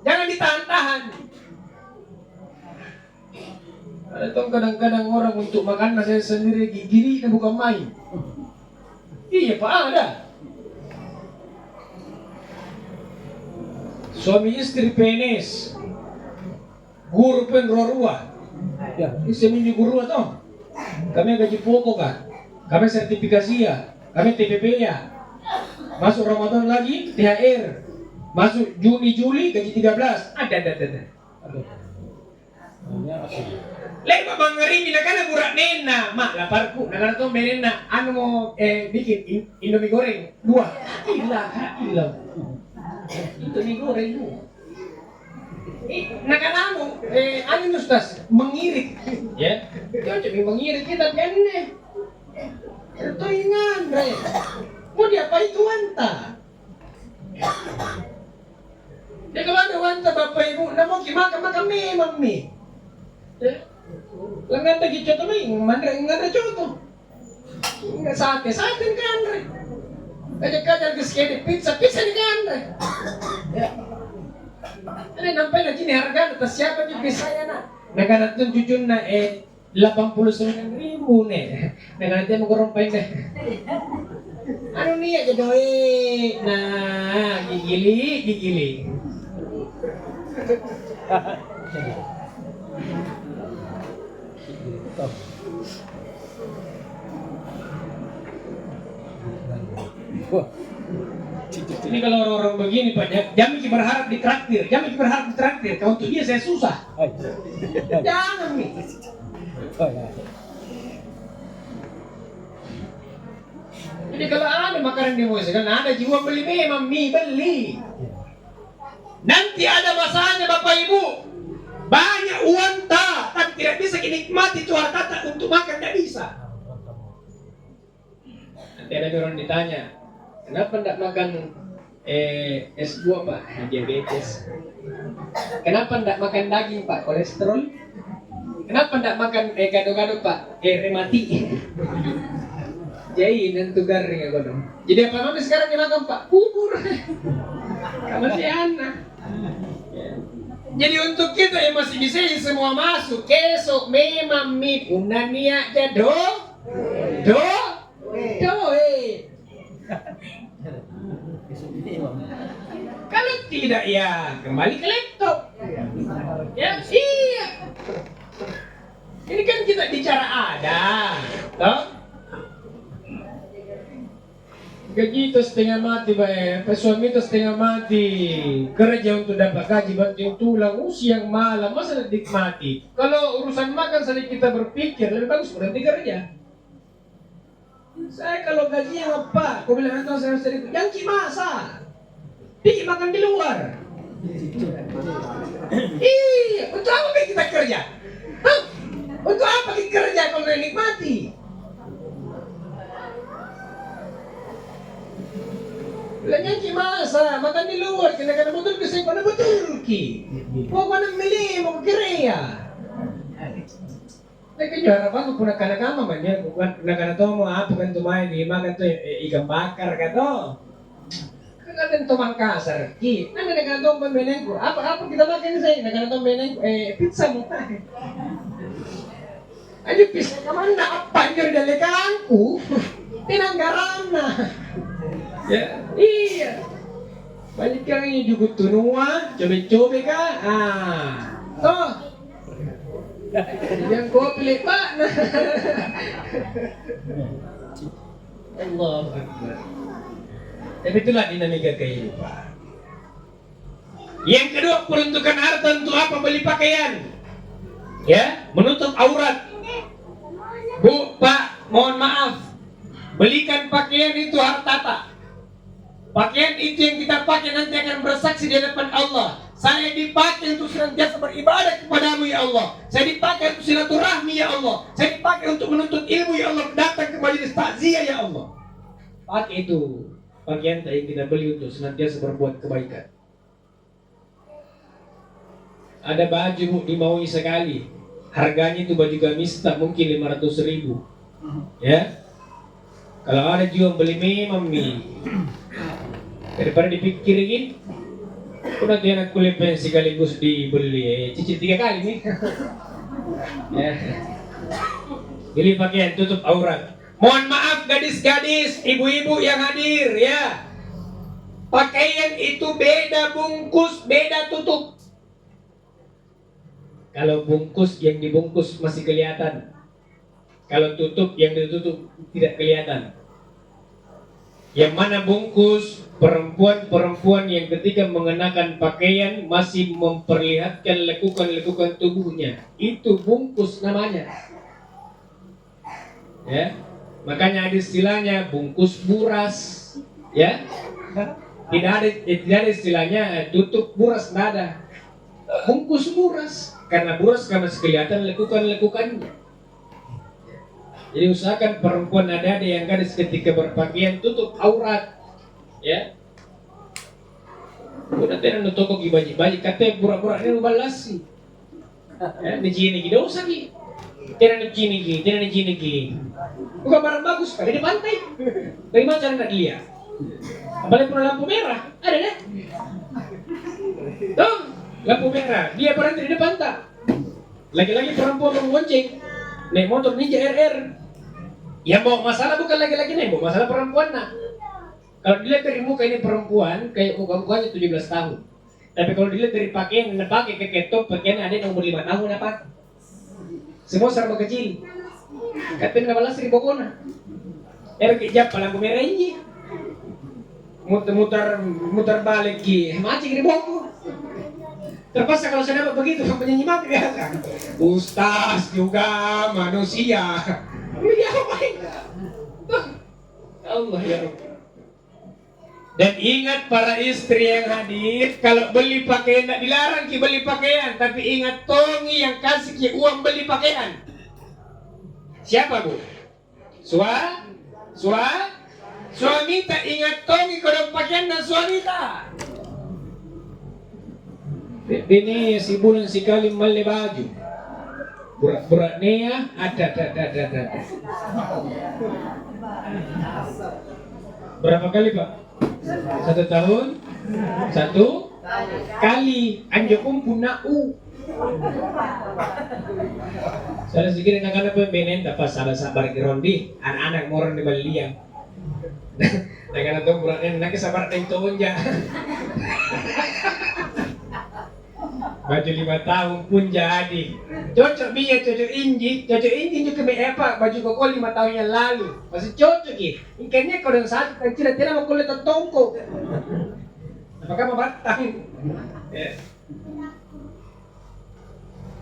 A: Jangan ditahan-tahan. Ada tuh kadang-kadang orang untuk makan saya sendiri gini bukan main. Iya Pak, ada. Suami istri PNS, guru penrorua. Ya, ini seminggu guru atau? Kami gaji pokok kan, kami sertifikasi ya, kami TPP ya. Masuk Ramadan lagi THR. Masuk Juni Juli gaji 13. Ada. Lepas bangari bila kana burak nena, mak laparku, nakana to menena, anu mau bikin Indomie goreng 2. Ilah. Indomie goreng 2. Nakana anu Ustaz, mengirit. Ya. Dia cuma mengirit kita kan nih. Itu ingat, Bre. Mau diapain itu wanta? Dia kalau ada wanta Bapak Ibu, nak mau gimana memang nih. Lengan lagi contoh nih, mana enggak ada contoh. Enggak sate kan, Bre. Kajar kesekede pizza di kan, Bre. Ya. Ini nampai lagi nih harga atas siapa juga saya nak. Nak tuh jujur na 89.000 nih. Nanti mau kerompain deh. Anu nih aja doi. Nah, gigili. Ini kalau orang-orang begini Pak, jangan berharap ditraktir. Kalau untuk dia saya susah. Jangan nih. Jadi kalau ada makanan di Moise, kan ada jiwa beli memang mie beli. Nanti ada masanya Bapak Ibu, banyak uanta, tapi tidak bisa dinikmati itu harta untuk makan, tidak bisa. Nanti ada orang ditanya, kenapa tidak makan S2 Pak, diabetes. Kenapa ndak makan daging Pak? Kolesterol. Kenapa ndak makan gado-gado Pak? Remati. Jadi nanti garing aku dong. Jadi apa namanya sekarang yang makan Pak? Bubur. Masih anak. Jadi untuk kita yang masih bisa semua masuk, kesok memang punya niat jado, Kalau tidak ya kembali ke laptop. Ya iya. Ini kan kita bicara ada, toh? Gaji itu setengah mati, suami itu setengah mati, kerja untuk dapat gaji banting tulang, siang malam, masa nikmati. Kalau urusan makan saja kita berpikir, lebih bagus berhenti kerja. Saya kalau gajinya apa, aku bilang atau saya sering, yang masa, pergi makan di luar. Iya, untuk apa kita kerja? Hah? Untuk apa kita kerja kalau nikmati? Bilangnya masa, makan di luar, kena betul ke saya, kena betul ki. Mau kena milih, mau kira. Lagi juara apa? Aku nak kena kama banyak, bukan nak kena tahu mau apa kan tu main di makan tu ikan bakar kata. Kena dan tomang kasar ki. Nana nak kena tahu pembenengku. Apa kita makan saya? Nak kena tahu pembenengku. Pizza mau makan. Ayo pizza kemana? Apa yang dari kangku? Tinanggarana. Ya, iya. Banyak yang ini juga tunua, coba-coba kah? Toh. Yang kau pilih Pak. Allah Akbar. Tapi itulah dinamika kehidupan. Yang kedua, peruntukan harta untuk apa? Beli pakaian. Ya, menutup aurat. Bu, Pak, mohon maaf. Belikan pakaian itu harta tak. Pakaian itu yang kita pakai nanti akan bersaksi di hadapan Allah. Saya dipakai untuk senantiasa beribadah kepadamu ya Allah. Saya dipakai untuk silaturahmi ya Allah. Saya dipakai untuk menuntut ilmu ya Allah. Datang ke majelis takziah ya Allah. Pakai itu pakaian yang kita beli untuk senantiasa berbuat kebaikan. Ada baju dimaui sekali. Harganya itu baju gamis tak mungkin 500.000. Ya. Kalau ada juga beli memang daripada dipikirin, udah dia nak kulit sekaligus dibeli, cicil 3 kali nih. Ya. Beli pakaian tutup aurat. Mohon maaf gadis-gadis, ibu-ibu yang hadir ya. Pakaian itu beda bungkus, beda tutup. Kalau bungkus yang dibungkus masih kelihatan. Kalau tutup yang ditutup tidak kelihatan. Yang mana bungkus perempuan-perempuan yang ketika mengenakan pakaian masih memperlihatkan lekukan-lekukan tubuhnya. Itu bungkus namanya. Ya. Makanya ada istilahnya bungkus buras. Ya. Tidak ada istilahnya tutup buras, tidak ada. Bungkus buras. Karena buras kan masih kelihatan lekukan-lekukannya. Jadi usahakan perempuan ada yang gadis ketika berpakaian tutup aurat, ya. Udah tenan toko gibaji kate pura-pura ini balas sih. Ya, niji dosa ki. Tenan niji ki. Bukan barang bagus, ada di pantai. Bagaimana cara nak dilihat? Apalagi pernah lampu merah, ada deh. Tuh, lampu merah, dia berhenti di depan tak. Lagi-lagi perempuan mengonceng, naik motor Ninja RR. Yang bawa masalah bukan laki-laki nih, bawa masalah perempuan nak. Kalau dilihat dari muka ini perempuan, kayak muka-mukanya 17 tahun. Tapi kalau dilihat dari pakaian, pakai keketok, pakaian ada yang umur 5 tahun apa? Semua serba kecil. Katanya 15.000 kona. Kejap lampu merah ini. Muter balik ki, macam di boko. Terpaksa kalau saya dapat begitu, penyanyi mati biasa. Ustaz juga manusia. Ini apain? Allah ya Rabbi. Dan ingat para istri yang hadir, kalau beli pakaian tidak dilarang ki beli pakaian, tapi ingat tongi yang kasih ki uang beli pakaian. Siapa bu? Suami tak ingat tong ikut pakaian na suami ta. Ini si bulan sekali mali baju. Burak-burak nia ada. Berapa kali Pak? 1 tahun? 1 kali. Anjo kumpul na u. Salah sikit anak-anak pembenen tak pas sabar girondi. Anak-anak moran di Baliang. Anak-anak tuh buraknya nak sabar dari tahun ja. Baju 5 tahun pun jadi. Cocok biar cocok inji juga apa? Baju koko 5 tahun yang lalu masih cocok ya. Ikannya kau dan satu kan tidak mau kulit tongko. Apakah mau batang?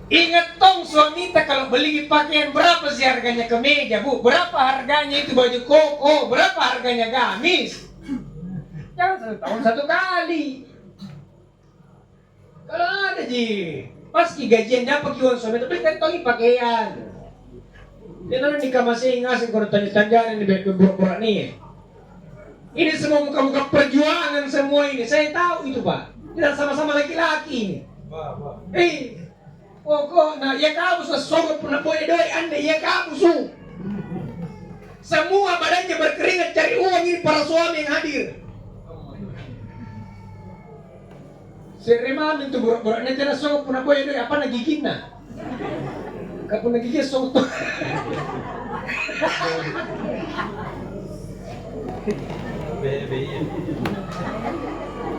A: Ingat tong suami tak kalau beli pakaian berapa sih harganya kemeja bu? Berapa harganya itu baju koko? Berapa harganya gamis? Jangan 1 tahun 1 kali. Kalau ada ji, pasti gajian dapat kiwan suami tapi kan tongi pakaian. Dia nanti nikah masih ngasih kalau tanya-tanya ini baik beberapa nih. Ini semua muka-muka perjuangan semua ini, saya tahu itu Pak. Kita sama-sama laki-laki ini. Pokok, nah ya kamu sesobat pernah boleh doi anda, ya kamu su. Semua badannya berkeringat cari uang ini para suami yang hadir. Seremam itu burak-buraknya tidak sokok pun apa ya apa nagikin na? Kapun nagigil sokok.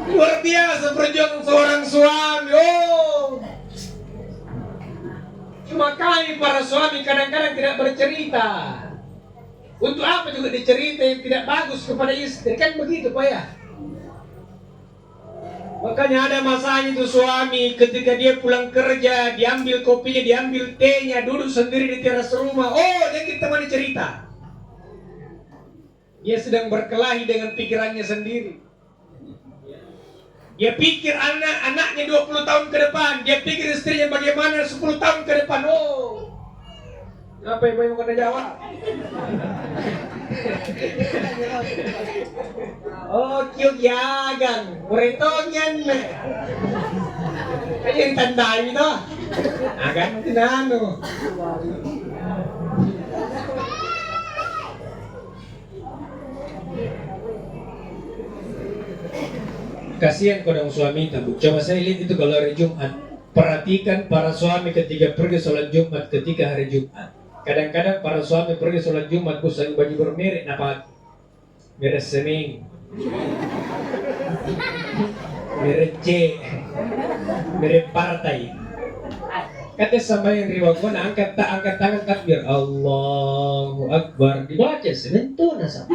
A: Luar biasa perjuangan seorang suami. Oh, cuma kami para suami kadang-kadang tidak bercerita. Untuk apa juga dicerita yang tidak bagus kepada istri kan begitu Pak ya? Makanya ada masanya itu suami ketika dia pulang kerja, diambil kopinya, diambil tehnya, duduk sendiri di teras rumah. Oh, dia kita temani cerita. Dia sedang berkelahi dengan pikirannya sendiri. Dia pikir anak-anaknya 20 tahun ke depan. Dia pikir istrinya bagaimana 10 tahun ke depan. Oh, apa yang mau kena jawab? Oh, cute yagang, muretonyan. Kaya yung tandaan ito. Agan tinano. Kasihan kodong suami tabu. Coba saya lihat itu kalau hari Jumat. Perhatikan para suami ketika pergi sholat Jumat ketika hari Jumat. Kadang-kadang para suami pergi sholat Jumat busang baju bermerek apa? Merek seming, merek C, merek partai. Kata sama yang riwayat angkat tangan takbir Allahu Akbar dibaca sebentar nasa.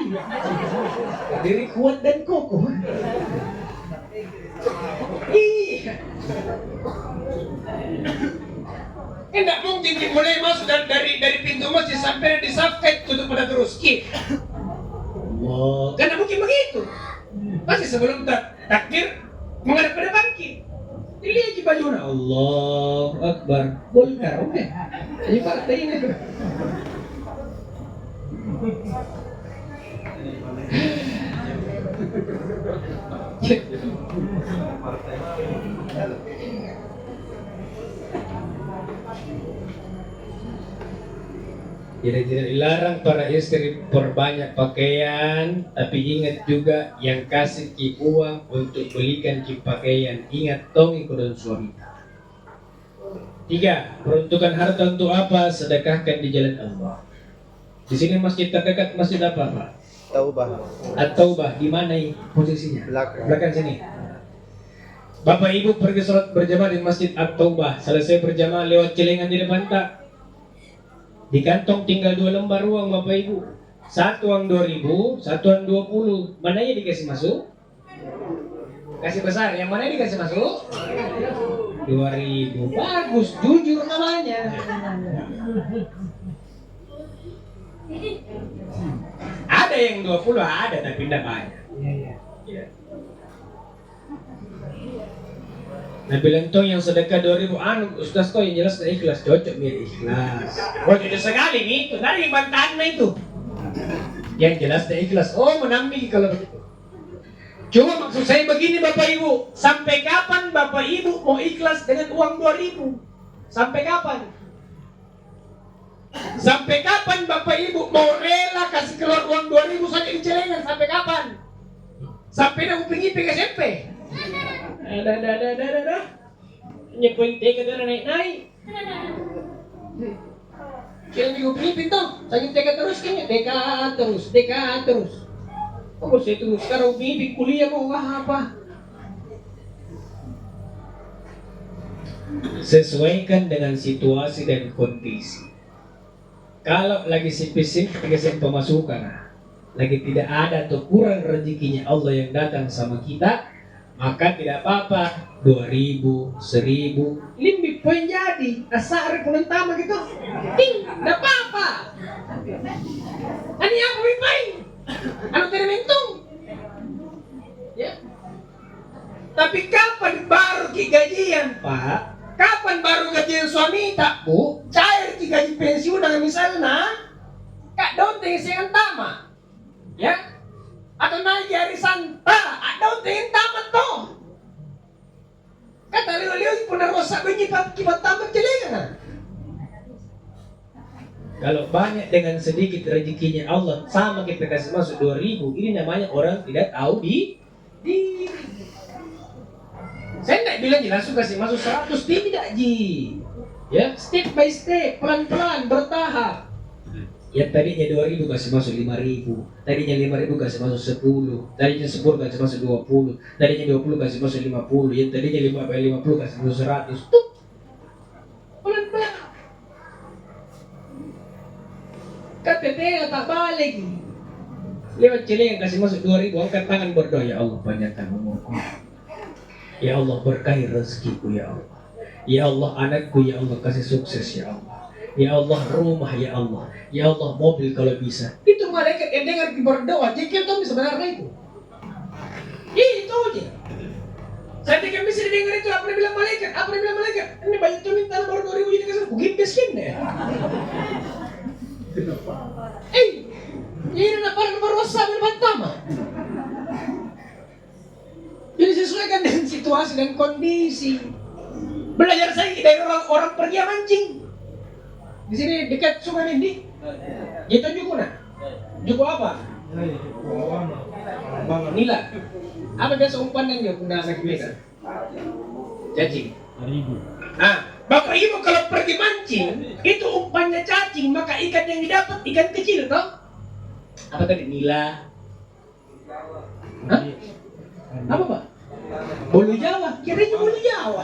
A: Diri kuat dan kokoh. Tidak mungkin dimulai masuk dari pintu masjid sampai di safet tutup pada terus. Oh, karena mungkin begitu. Masih sebelum takbir menghadap pada bangkit. Dilihat bajunya Allahu Akbar. Golkar, oke. Ini partai ini. Tidak dilarang para istri perbanyak pakaian, tapi ingat juga yang kasih ki uang untuk belikan ki pakaian. Ingat tong ikut suami. 3. Peruntukan harta untuk apa? Sedekahkan di jalan Allah. Di sini masjid terdekat masjid apa Pak?
B: Taubah.
A: At-Taubah di mana posisinya? Belakang sini. Bapak Ibu pergi sholat berjamaah di masjid At-Taubah. Selesai berjamaah lewat celengan di depan tak? Di kantong tinggal 2 lembar uang Bapak Ibu. Satu uang 2.000, satu uang 20. Mana yang dikasih masuk? Kasih besar. Yang mana yang dikasih masuk? 2.000. Bagus, jujur namanya. Ada yang 20 ada tapi tidak banyak. Iya. Nah bilang tuh yang sedekah 2.000 Ustaz kok yang jelas ikhlas cocok mir ikhlas. Oh jujur sekali gitu, dari bantahan itu. Yang jelas dan ikhlas. Oh, menambi kalau begitu. Cuma maksud saya begini Bapak Ibu, sampai kapan Bapak Ibu mau ikhlas dengan uang 2.000? Sampai kapan? Sampai kapan Bapak Ibu mau rela kasih keluar uang 2.000 saja di celengan? Sampai kapan? Sampai dah uping-iping SMP. Dah. Nyepoin TK dah naik-naik. Kira minggu uping-iping tuh, saya TK terus kayaknya, TK terus. Oh, saya terus sekarang uping-iping kuliah mau apa? Sesuaikan dengan situasi dan kondisi. Kalau lagi simpis-simpis pemasukan, lagi tidak ada atau kurang rezekinya Allah yang datang sama kita, maka tidak apa-apa 2.000, 1.000, lebih poin jadi asar pulang tama gitu, tidak apa-apa. Ani apa main? Anu tidak mentung, ya. Tapi kapan baru gajian, Pak? Kapan baru gajian suami tak, Bu? Cair di gaji pensiun dengan misalnya Kak Donteng dengan tama, ya? Atau naik hari Santa, Donteng tamat toh. Kata liu-liu pun rosak benyipat kibat tamat celengan. Kalau banyak dengan sedikit rezekinya Allah, sama kita kasih masuk 2.000, ini namanya orang tidak tahu di saya tidak bilang langsung kasih masuk 100, tidak Ji. Ya, step by step, pelan-pelan, bertahap. Yang tadinya 2.000 kasih masuk 5.000, tadinya 5.000 kasih masuk 10, tadinya 10 kasih masuk 20, tadinya 20 kasih masuk 50, yang tadinya 50 kasih masuk 100. Tuh, pelan-pelan. KTP tak balik. Lewat celengan kasih masuk 2.000, angkat tangan berdoa, ya Allah panjangkan umurku. Ya Allah berkahi rezekiku ya Allah. Ya Allah anakku ya Allah kasih sukses ya Allah. Ya Allah rumah ya Allah. Ya Allah mobil kalau bisa. Itu malaikat yang dengar berdoa. Jika itu sebenarnya itu. Itu aja. Saya tidak bisa dengar itu apa yang bilang malaikat. Apa yang bilang malaikat? Ini banyak tuh minta baru 2.000 jadi kasar. Bugin miskin deh. Ini apa baru rasa pertama. Jadi sesuaikan dengan situasi dan kondisi. Belajar saya dari orang pergi mancing. Di sini dekat Sungai Nindi. Itu juga Juku apa? Nila. Apa biasa umpan yang dia punya anak biasa? Cacing. Nah, Bapak Ibu kalau pergi mancing, itu umpannya cacing, maka ikan yang didapat ikan kecil toh? Apa tadi? Nila. Hah? Apa Pak? Bolu Jawa, kiranya bolu Jawa.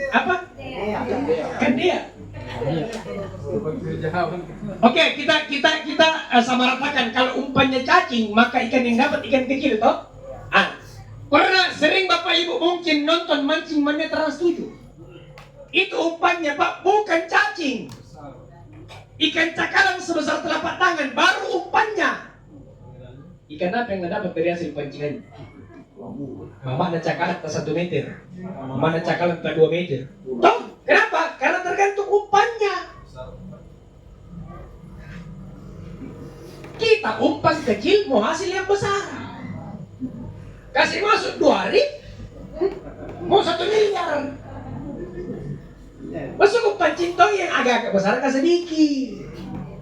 A: Apa? Kandia. Oke, kita samaratakan kalau umpannya cacing, maka ikan yang dapat ikan kecil toh? Karena sering Bapak Ibu mungkin nonton mancing mania Trans 7. Itu umpannya Pak, bukan cacing. Ikan cakalang sebesar telapak tangan, baru umpannya. Ikan apa yang dapat dari hasil pancingan? Mana cakalang tak 1 meter, mana cakalang tak 2 meter. Toh, kenapa? Karena tergantung umpannya. Kita umpan kecil mau hasil yang besar. Kasih masuk 2 hari, mau 1 miliar. Masuk umpan cintong yang agak besar kan sedikit,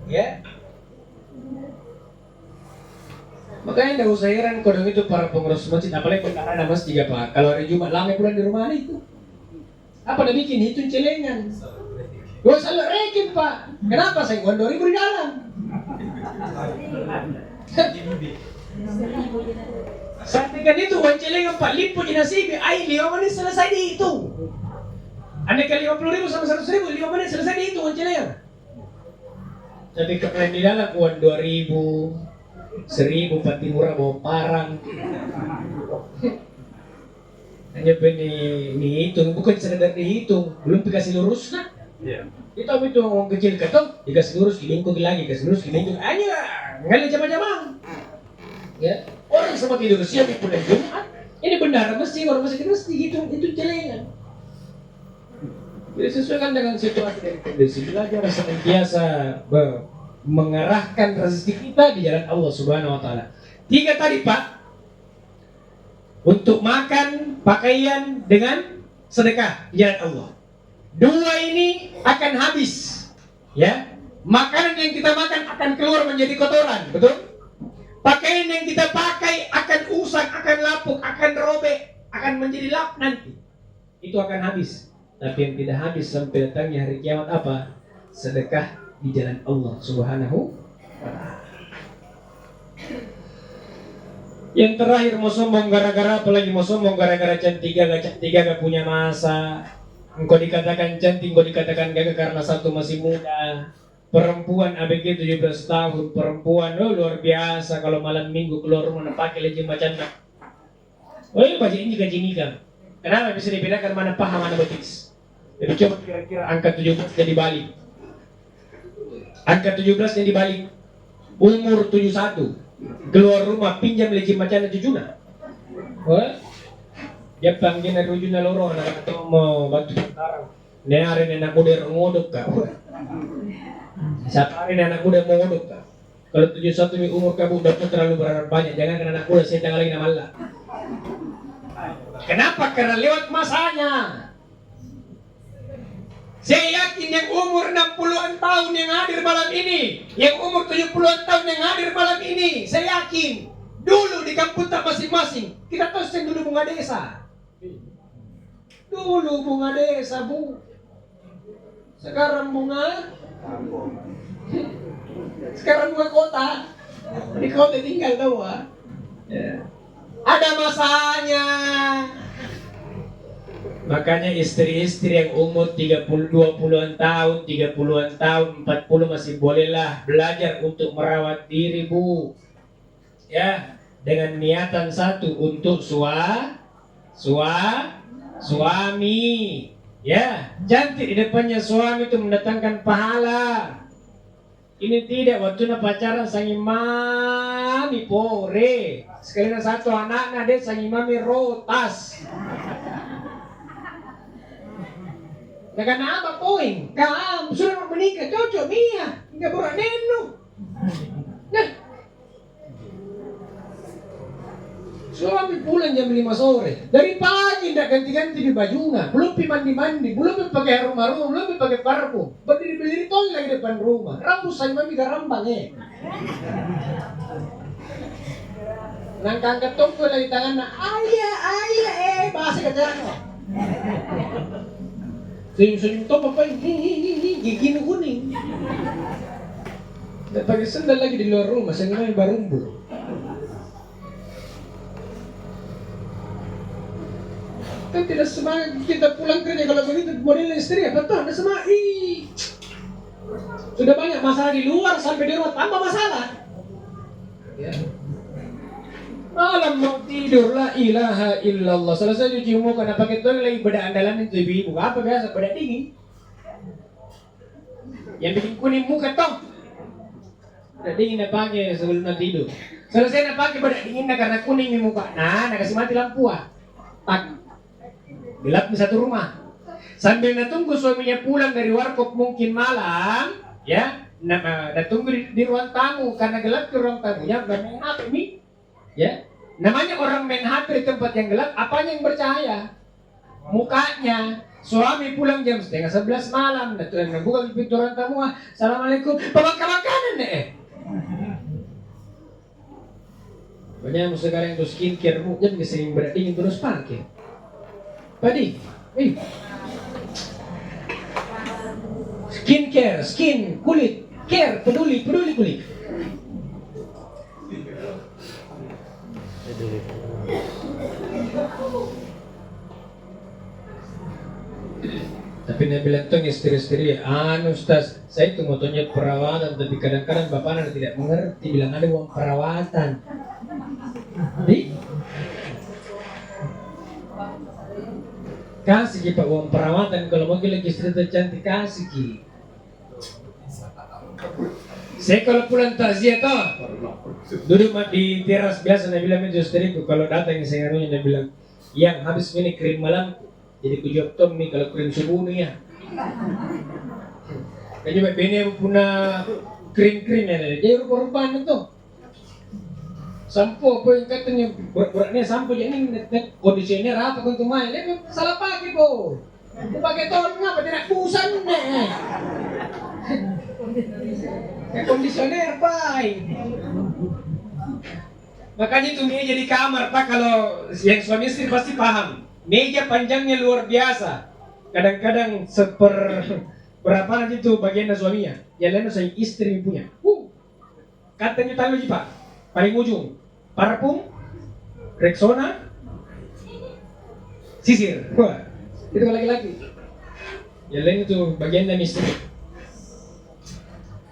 A: ya. Makanya tidak usah heran kodong itu para pengurus masjid, apalagi perkara masjid Pak. Kalau hari Jumat lama pulang di rumah itu, apa dah bikin hitung celengan? Gak usah rekin Pak. Kenapa saya uang 2.000 di dalam? Sampaikan itu uang celengan Pak, limput di nasibi, 5 menit selesai dihitung. Anda ke 50.000 sama 100.000, 5 menit selesai dihitung uang celengan. Tapi kalau di dalam uang 2.000, 1.000 pati murah bawa parang. Hanya dihitung, bukan sekedar dihitung, belum dikasih lurus kan? Iya. Itu uang kecil ketong, dikasih lurus, dilingkung lagi, dikasih lurus, dilingkung. Hanya nggak ada jama-jama. Ya, orang sama tidur siang di bulan Jumat, ini benar mesti orang masih mesti hitung itu celengan. Jadi sesuaikan dengan situasi dan kondisi. Belajar senantiasa mengarahkan rezeki kita di jalan Allah Subhanahu wa taala. 3 tadi, Pak. Untuk makan, pakaian dengan sedekah di jalan Allah. 2 ini akan habis. Ya. Makanan yang kita makan akan keluar menjadi kotoran, betul? Pakaian yang kita pakai akan usang, akan lapuk, akan robek, akan menjadi lap nanti. Itu akan habis. Tapi yang tidak habis sampai datangnya hari kiamat apa? Sedekah di jalan Allah Subhanahu wa ta'ala. Yang terakhir, mau sombong gara-gara, apalagi mau sombong gara-gara cantik gak punya masa. Engkau dikatakan cantik, engkau dikatakan gagah karena satu masih muda. Perempuan ABG 17 tahun, perempuan luar biasa. Kalau malam minggu keluar rumah pakai lagi macam nak. Oh iya, baju ini gaji nikah. Kenapa bisa dibedakan mana paha mana betis? Jadi coba kira-kira angka 17 jadi balik. Angka 17 jadi balik. Umur 71. Keluar rumah pinjam lagi macam jujuna. Oh, dia panggil na jujuna lorong anak atau mau batu sekarang. Hari anak muda ngodok kah? Satu hari anak muda mau ngodok kah? Kalau 71 ni umur kamu udah terlalu berharap banyak. Jangan kena anak muda saya lagi nama Allah. Kenapa? Karena lewat masanya. Saya yakin yang umur 60-an tahun yang hadir malam ini, yang umur 70-an tahun yang hadir malam ini, saya yakin dulu di kampung masing-masing kita tahu yang dulu bunga desa. Dulu bunga desa, Bu. Sekarang bunga kota. Di kota tinggal tahu, ya. Ada masanya. Makanya istri-istri yang umur 20-an tahun, 30-an tahun, 40 masih bolehlah belajar untuk merawat diri, Bu. Ya, dengan niatan satu untuk suami. Ya, cantik di depannya suami itu mendatangkan pahala. Ini tidak waktu na pacaran sangi mami pore. Sekalian satu anaknya dia sangi mami rotas. Nah, karena apa poin? Kamu sudah menikah, cocok Mia, nggak berat neno. Nah, suami pulang jam 5 sore, dari pagi tidak ganti-ganti di bajunya, belum mandi-mandi, belum pakai aroma-aroma, belum pakai parfum, berdiri-berdiri tol lagi depan rumah, rambut saya mami garambang Nang angkat tongkol lagi tangan, ayah, bahasa kejaran. Senyum-senyum top apa ini gigi kuning. Nggak pakai sendal lagi di luar rumah, saya namanya barumbul. Kan tidak semangat kita pulang kerja kalau begitu model istri apa tuh? Ada semangat. Sudah banyak masalah di luar sampai di rumah tambah masalah. Ya. Malam mau tidur, la ilaha illallah. Selesai cuci muka, nak pakai toilet lagi beda andalan itu ibu. Apa biasa? Beda dingin. Yang bikin kuning muka toh. Beda dingin nak pakai sebelum nak tidur. Selesai nak pakai beda dingin karena kuning di muka. Nah, nak kasih mati lampu tak. Gelap di satu rumah. Sambil nak tunggu suaminya pulang dari warkop mungkin malam, ya. Nak tunggu di ruang tamu karena gelap di ruang tamunya bermain HP nih. Ya, namanya orang main HP di tempat yang gelap, apanya yang bercahaya? Mukanya. Suami pulang jam 10:30 malam, dan buka pintu ruang tamu, assalamualaikum, pemakan makanan deh. Banyak sekarang itu skincare, jangan sering berdingin terus pakai. Padi, skincare, kulit, care, peduli kulit. Tapi dia bilang tuh istri-istri, Ustaz, saya itu motonya perawatan, tapi kadang-kadang bapak tidak mengerti, bilang ada uang perawatan. Kasih Pak uang perawatan, kalau mau lagi istri tercantik kasih Ki. Saya kalau pulang takziah toh, duduk di teras biasa, dia bilang itu istriku kalau datang saya ngaruhnya, dia bilang yang habis ini krim malam, jadi ku jawab Tom nih kalau krim subuh nih ya. Kaya ba bini puna krim-krim ya, jadi rupa-rupaan itu. Sampo apa yang katanya beratnya sampo jadi kondisinya rata untuk main, ini salah pakai po. Pakai tol ngapa tidak busan deh. Kondisioner baik. Makanya itu meja di kamar Pak, kalau yang suami istri pasti paham. Meja panjangnya luar biasa. Kadang-kadang berapa aja itu bagian suaminya. Yang lain saya istri punya. Katanya tahu sih Pak. Paling ujung parfum, Rexona, sisir. Wah, itu laki-laki. Yang lain itu bagian dari istri.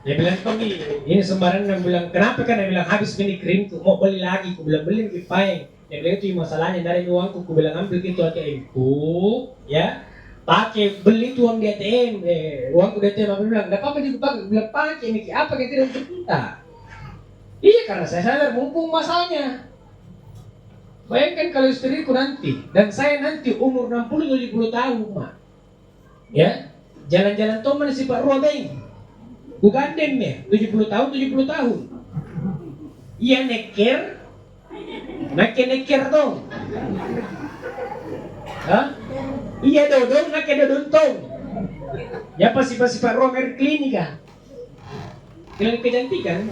A: Dia bilang Tommy, ini sembarang yang bilang kenapa kan dia bilang habis beli krim tuh mau beli lagi, aku bilang beli lebih payeng. Dia bilang itu masalahnya dari uangku, aku bilang ambil gitu ATM ku, ya pakai beli tuh uang di ATM, uangku di ATM. Aku bilang, nggak apa-apa juga pakai, bilang pakai ini apa yang tidak untuk kita? Iya karena saya sadar mumpung masalahnya. Bayangkan kalau istriku nanti dan saya nanti umur 60-70 tahun, Mak. Ya, jalan-jalan teman si Pak Ruabeng. Bukan dem ya, 70 tahun. Iya neker dong. Hah? Iya dodong, dodong tong. Ya pasti Pak Romer klinika. Klinik kecantikan.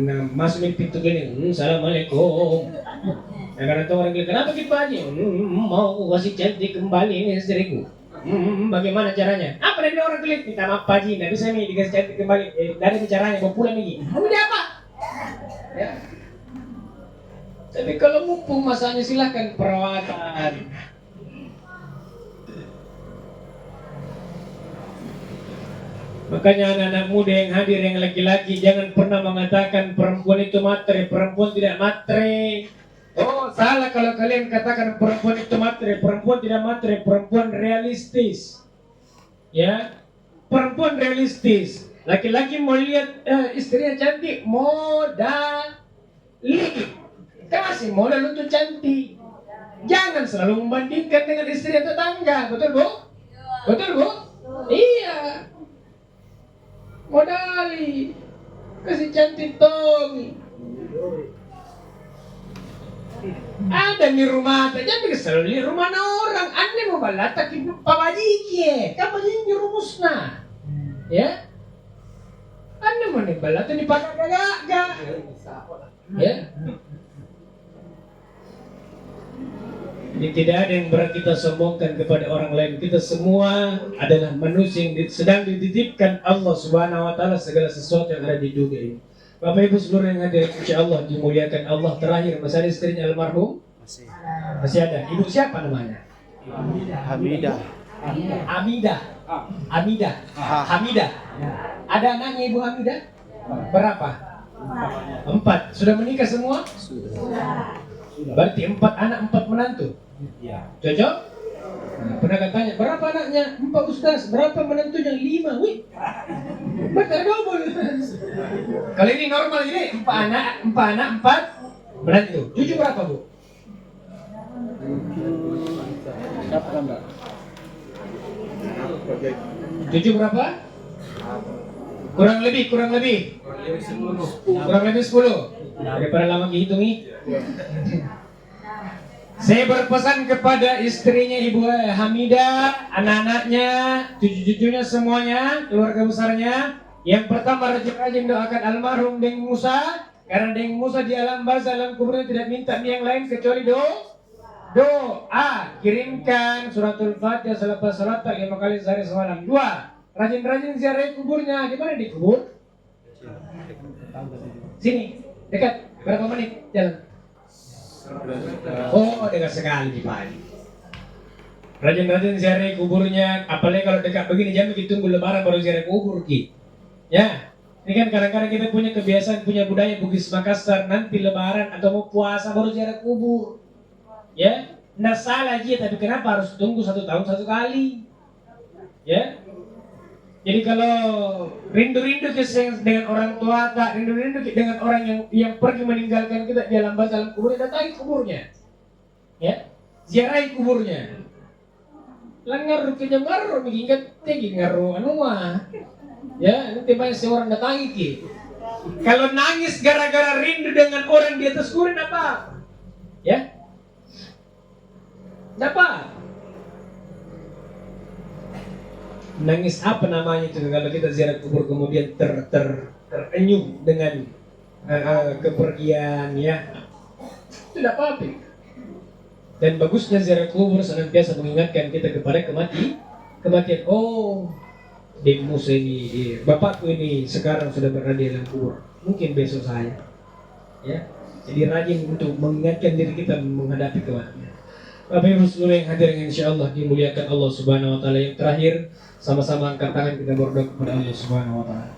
A: Nah, masuk di pintu gini. Assalamualaikum. Nah, karena tuh orang bilang, kenapa gitu aja? Mau kasih cantik kembali ini istriku. Bagaimana caranya? Apa dari orang kulit? Minta maaf Pak Ji, nggak bisa nih dikasih cantik kembali. Dari caranya, mau pulang nih. Udah apa? Ya. Tapi kalau mumpung masanya silahkan perawatan. Makanya anak-anak muda yang hadir yang laki-laki jangan pernah mengatakan perempuan itu matre, perempuan tidak matre. Oh salah kalau kalian katakan perempuan itu matre, perempuan tidak matre, perempuan realistis. Ya, perempuan realistis. Laki-laki mau lihat istrinya cantik, modal, kasih modal untuk cantik. Jangan selalu membandingkan dengan istri tetangga, betul Bu? Betul Bu? Iya. Modali, kasih cantik Tommy. Ada di rumah aja, jangan selalu di rumah orang. Anda mau balata ke pabajiki, kamu jadi rumusna, ya? Anda mau nih balata di pagagaga, ya? Jadi tidak ada yang berat kita sombongkan kepada orang lain. Kita semua adalah manusia yang sedang dititipkan Allah Subhanahu Wa Taala segala sesuatu yang ada di dunia ini. Bapak Ibu seluruh yang hadir, insya Allah dimuliakan Allah. Terakhir, masih ada istrinya almarhum? Masih ada. Ibu siapa namanya?
B: Hamidah.
A: Hamidah. Ada anaknya Ibu Hamidah? Berapa? 4. Sudah menikah semua? Sudah. Berarti 4 anak 4 menantu? Cocok? Pernah katanya, berapa anaknya? 4 Ustaz, berapa menantunya? 5. Wih, betul double. Kalau ini normal ini 4 anak 4 menantu. Cucu berapa Bu? Cucu berapa? Kurang lebih 10. Daripada lama dihitung nih. Saya berpesan kepada istrinya Ibu Hamidah, anak-anaknya, cucu-cucunya semuanya, keluarga besarnya. Yang pertama rajin-rajin doakan almarhum Deng Musa, karena Deng Musa di alam barzah alam kuburnya tidak minta yang lain kecuali doa. Kirimkan suratul Fatihah selepas salat 5 kali sehari semalam. 2. Rajin-rajin ziarah kuburnya. Di mana dikubur? Sini, dekat. Berapa menit jalan? Oh, dekat sekali Pak. Rajin-rajin ziarah kuburnya, apalagi kalau dekat begini jangan begitu tunggu lebaran baru ziarah kubur Ki. Ya, ini kan kadang-kadang kita punya kebiasaan, punya budaya Bugis Makassar, nanti lebaran atau mau puasa baru ziarah kubur. Ya, nggak salah aja, tapi kenapa harus tunggu 1 tahun 1 kali? Ya. Jadi kalau rindu-rindu dengan orang tua, tak rindu-rindu dengan orang yang pergi meninggalkan kita di alam barzah alam kubur, datangi kuburnya, ya, ziarahi kuburnya. Langar kanya ngaruh mengingat tinggi ngaruh anu mah. Ya, nanti banyak seorang datangi ki. Kalau nangis gara-gara rindu dengan orang di atas kurin apa? Ya? Dapat. Nangis apa namanya itu kalau kita ziarah kubur kemudian terenyuh dengan kepergian ya. Itu tidak apa-apa. Dan bagusnya ziarah kubur senantiasa mengingatkan kita kepada kematian. Oh, Dek Musa ini, bapakku ini sekarang sudah berada di dalam kubur. Mungkin besok saya. Ya, jadi rajin untuk mengingatkan diri kita menghadapi kematian. Bapak Ibu seluruh yang hadir yang insyaallah dimuliakan Allah Subhanahu Wa Taala. Yang terakhir, sama-sama angkat tangan kita berdoa kepada Allah Subhanahu Wa Taala.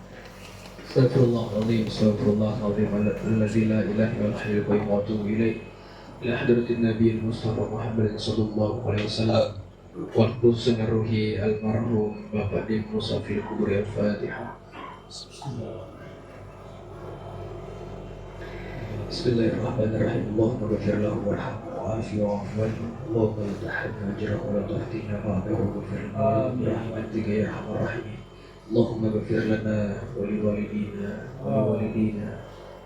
A: Astagfirullahaladzim, astagfirullahaladzim, alladzi la ilaha illa huwal qayyum wa atubu ilaih. إلى حضرة النبي المصطفى محمد صلى الله عليه وسلم والقدس روح المرحوم Bapak Dim Musa fil kubur al-Fatihah. Bismillahirrahmanirrahim. Allahumma ghfir lahu warhamhu wa'afihi wa'fu anhu. Allahumma la tahrimna ajrahu wa la taftina ba'dahu ghfir lana bi rahmatika ya arhamar rahimin. Allahumma ghfir lana wa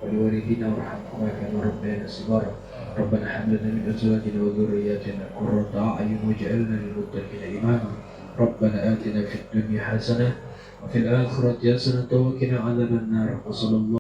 A: liwalidina warhamhuma kama rabbayana shighara. ربنا هب لنا من ازواجنا وذرياتنا قرة اعين واجعلنا للمتقين اماما ربنا آتنا في الدنيا حسنة وفي الآخرة حسنة وقنا عذاب النار وصلى الله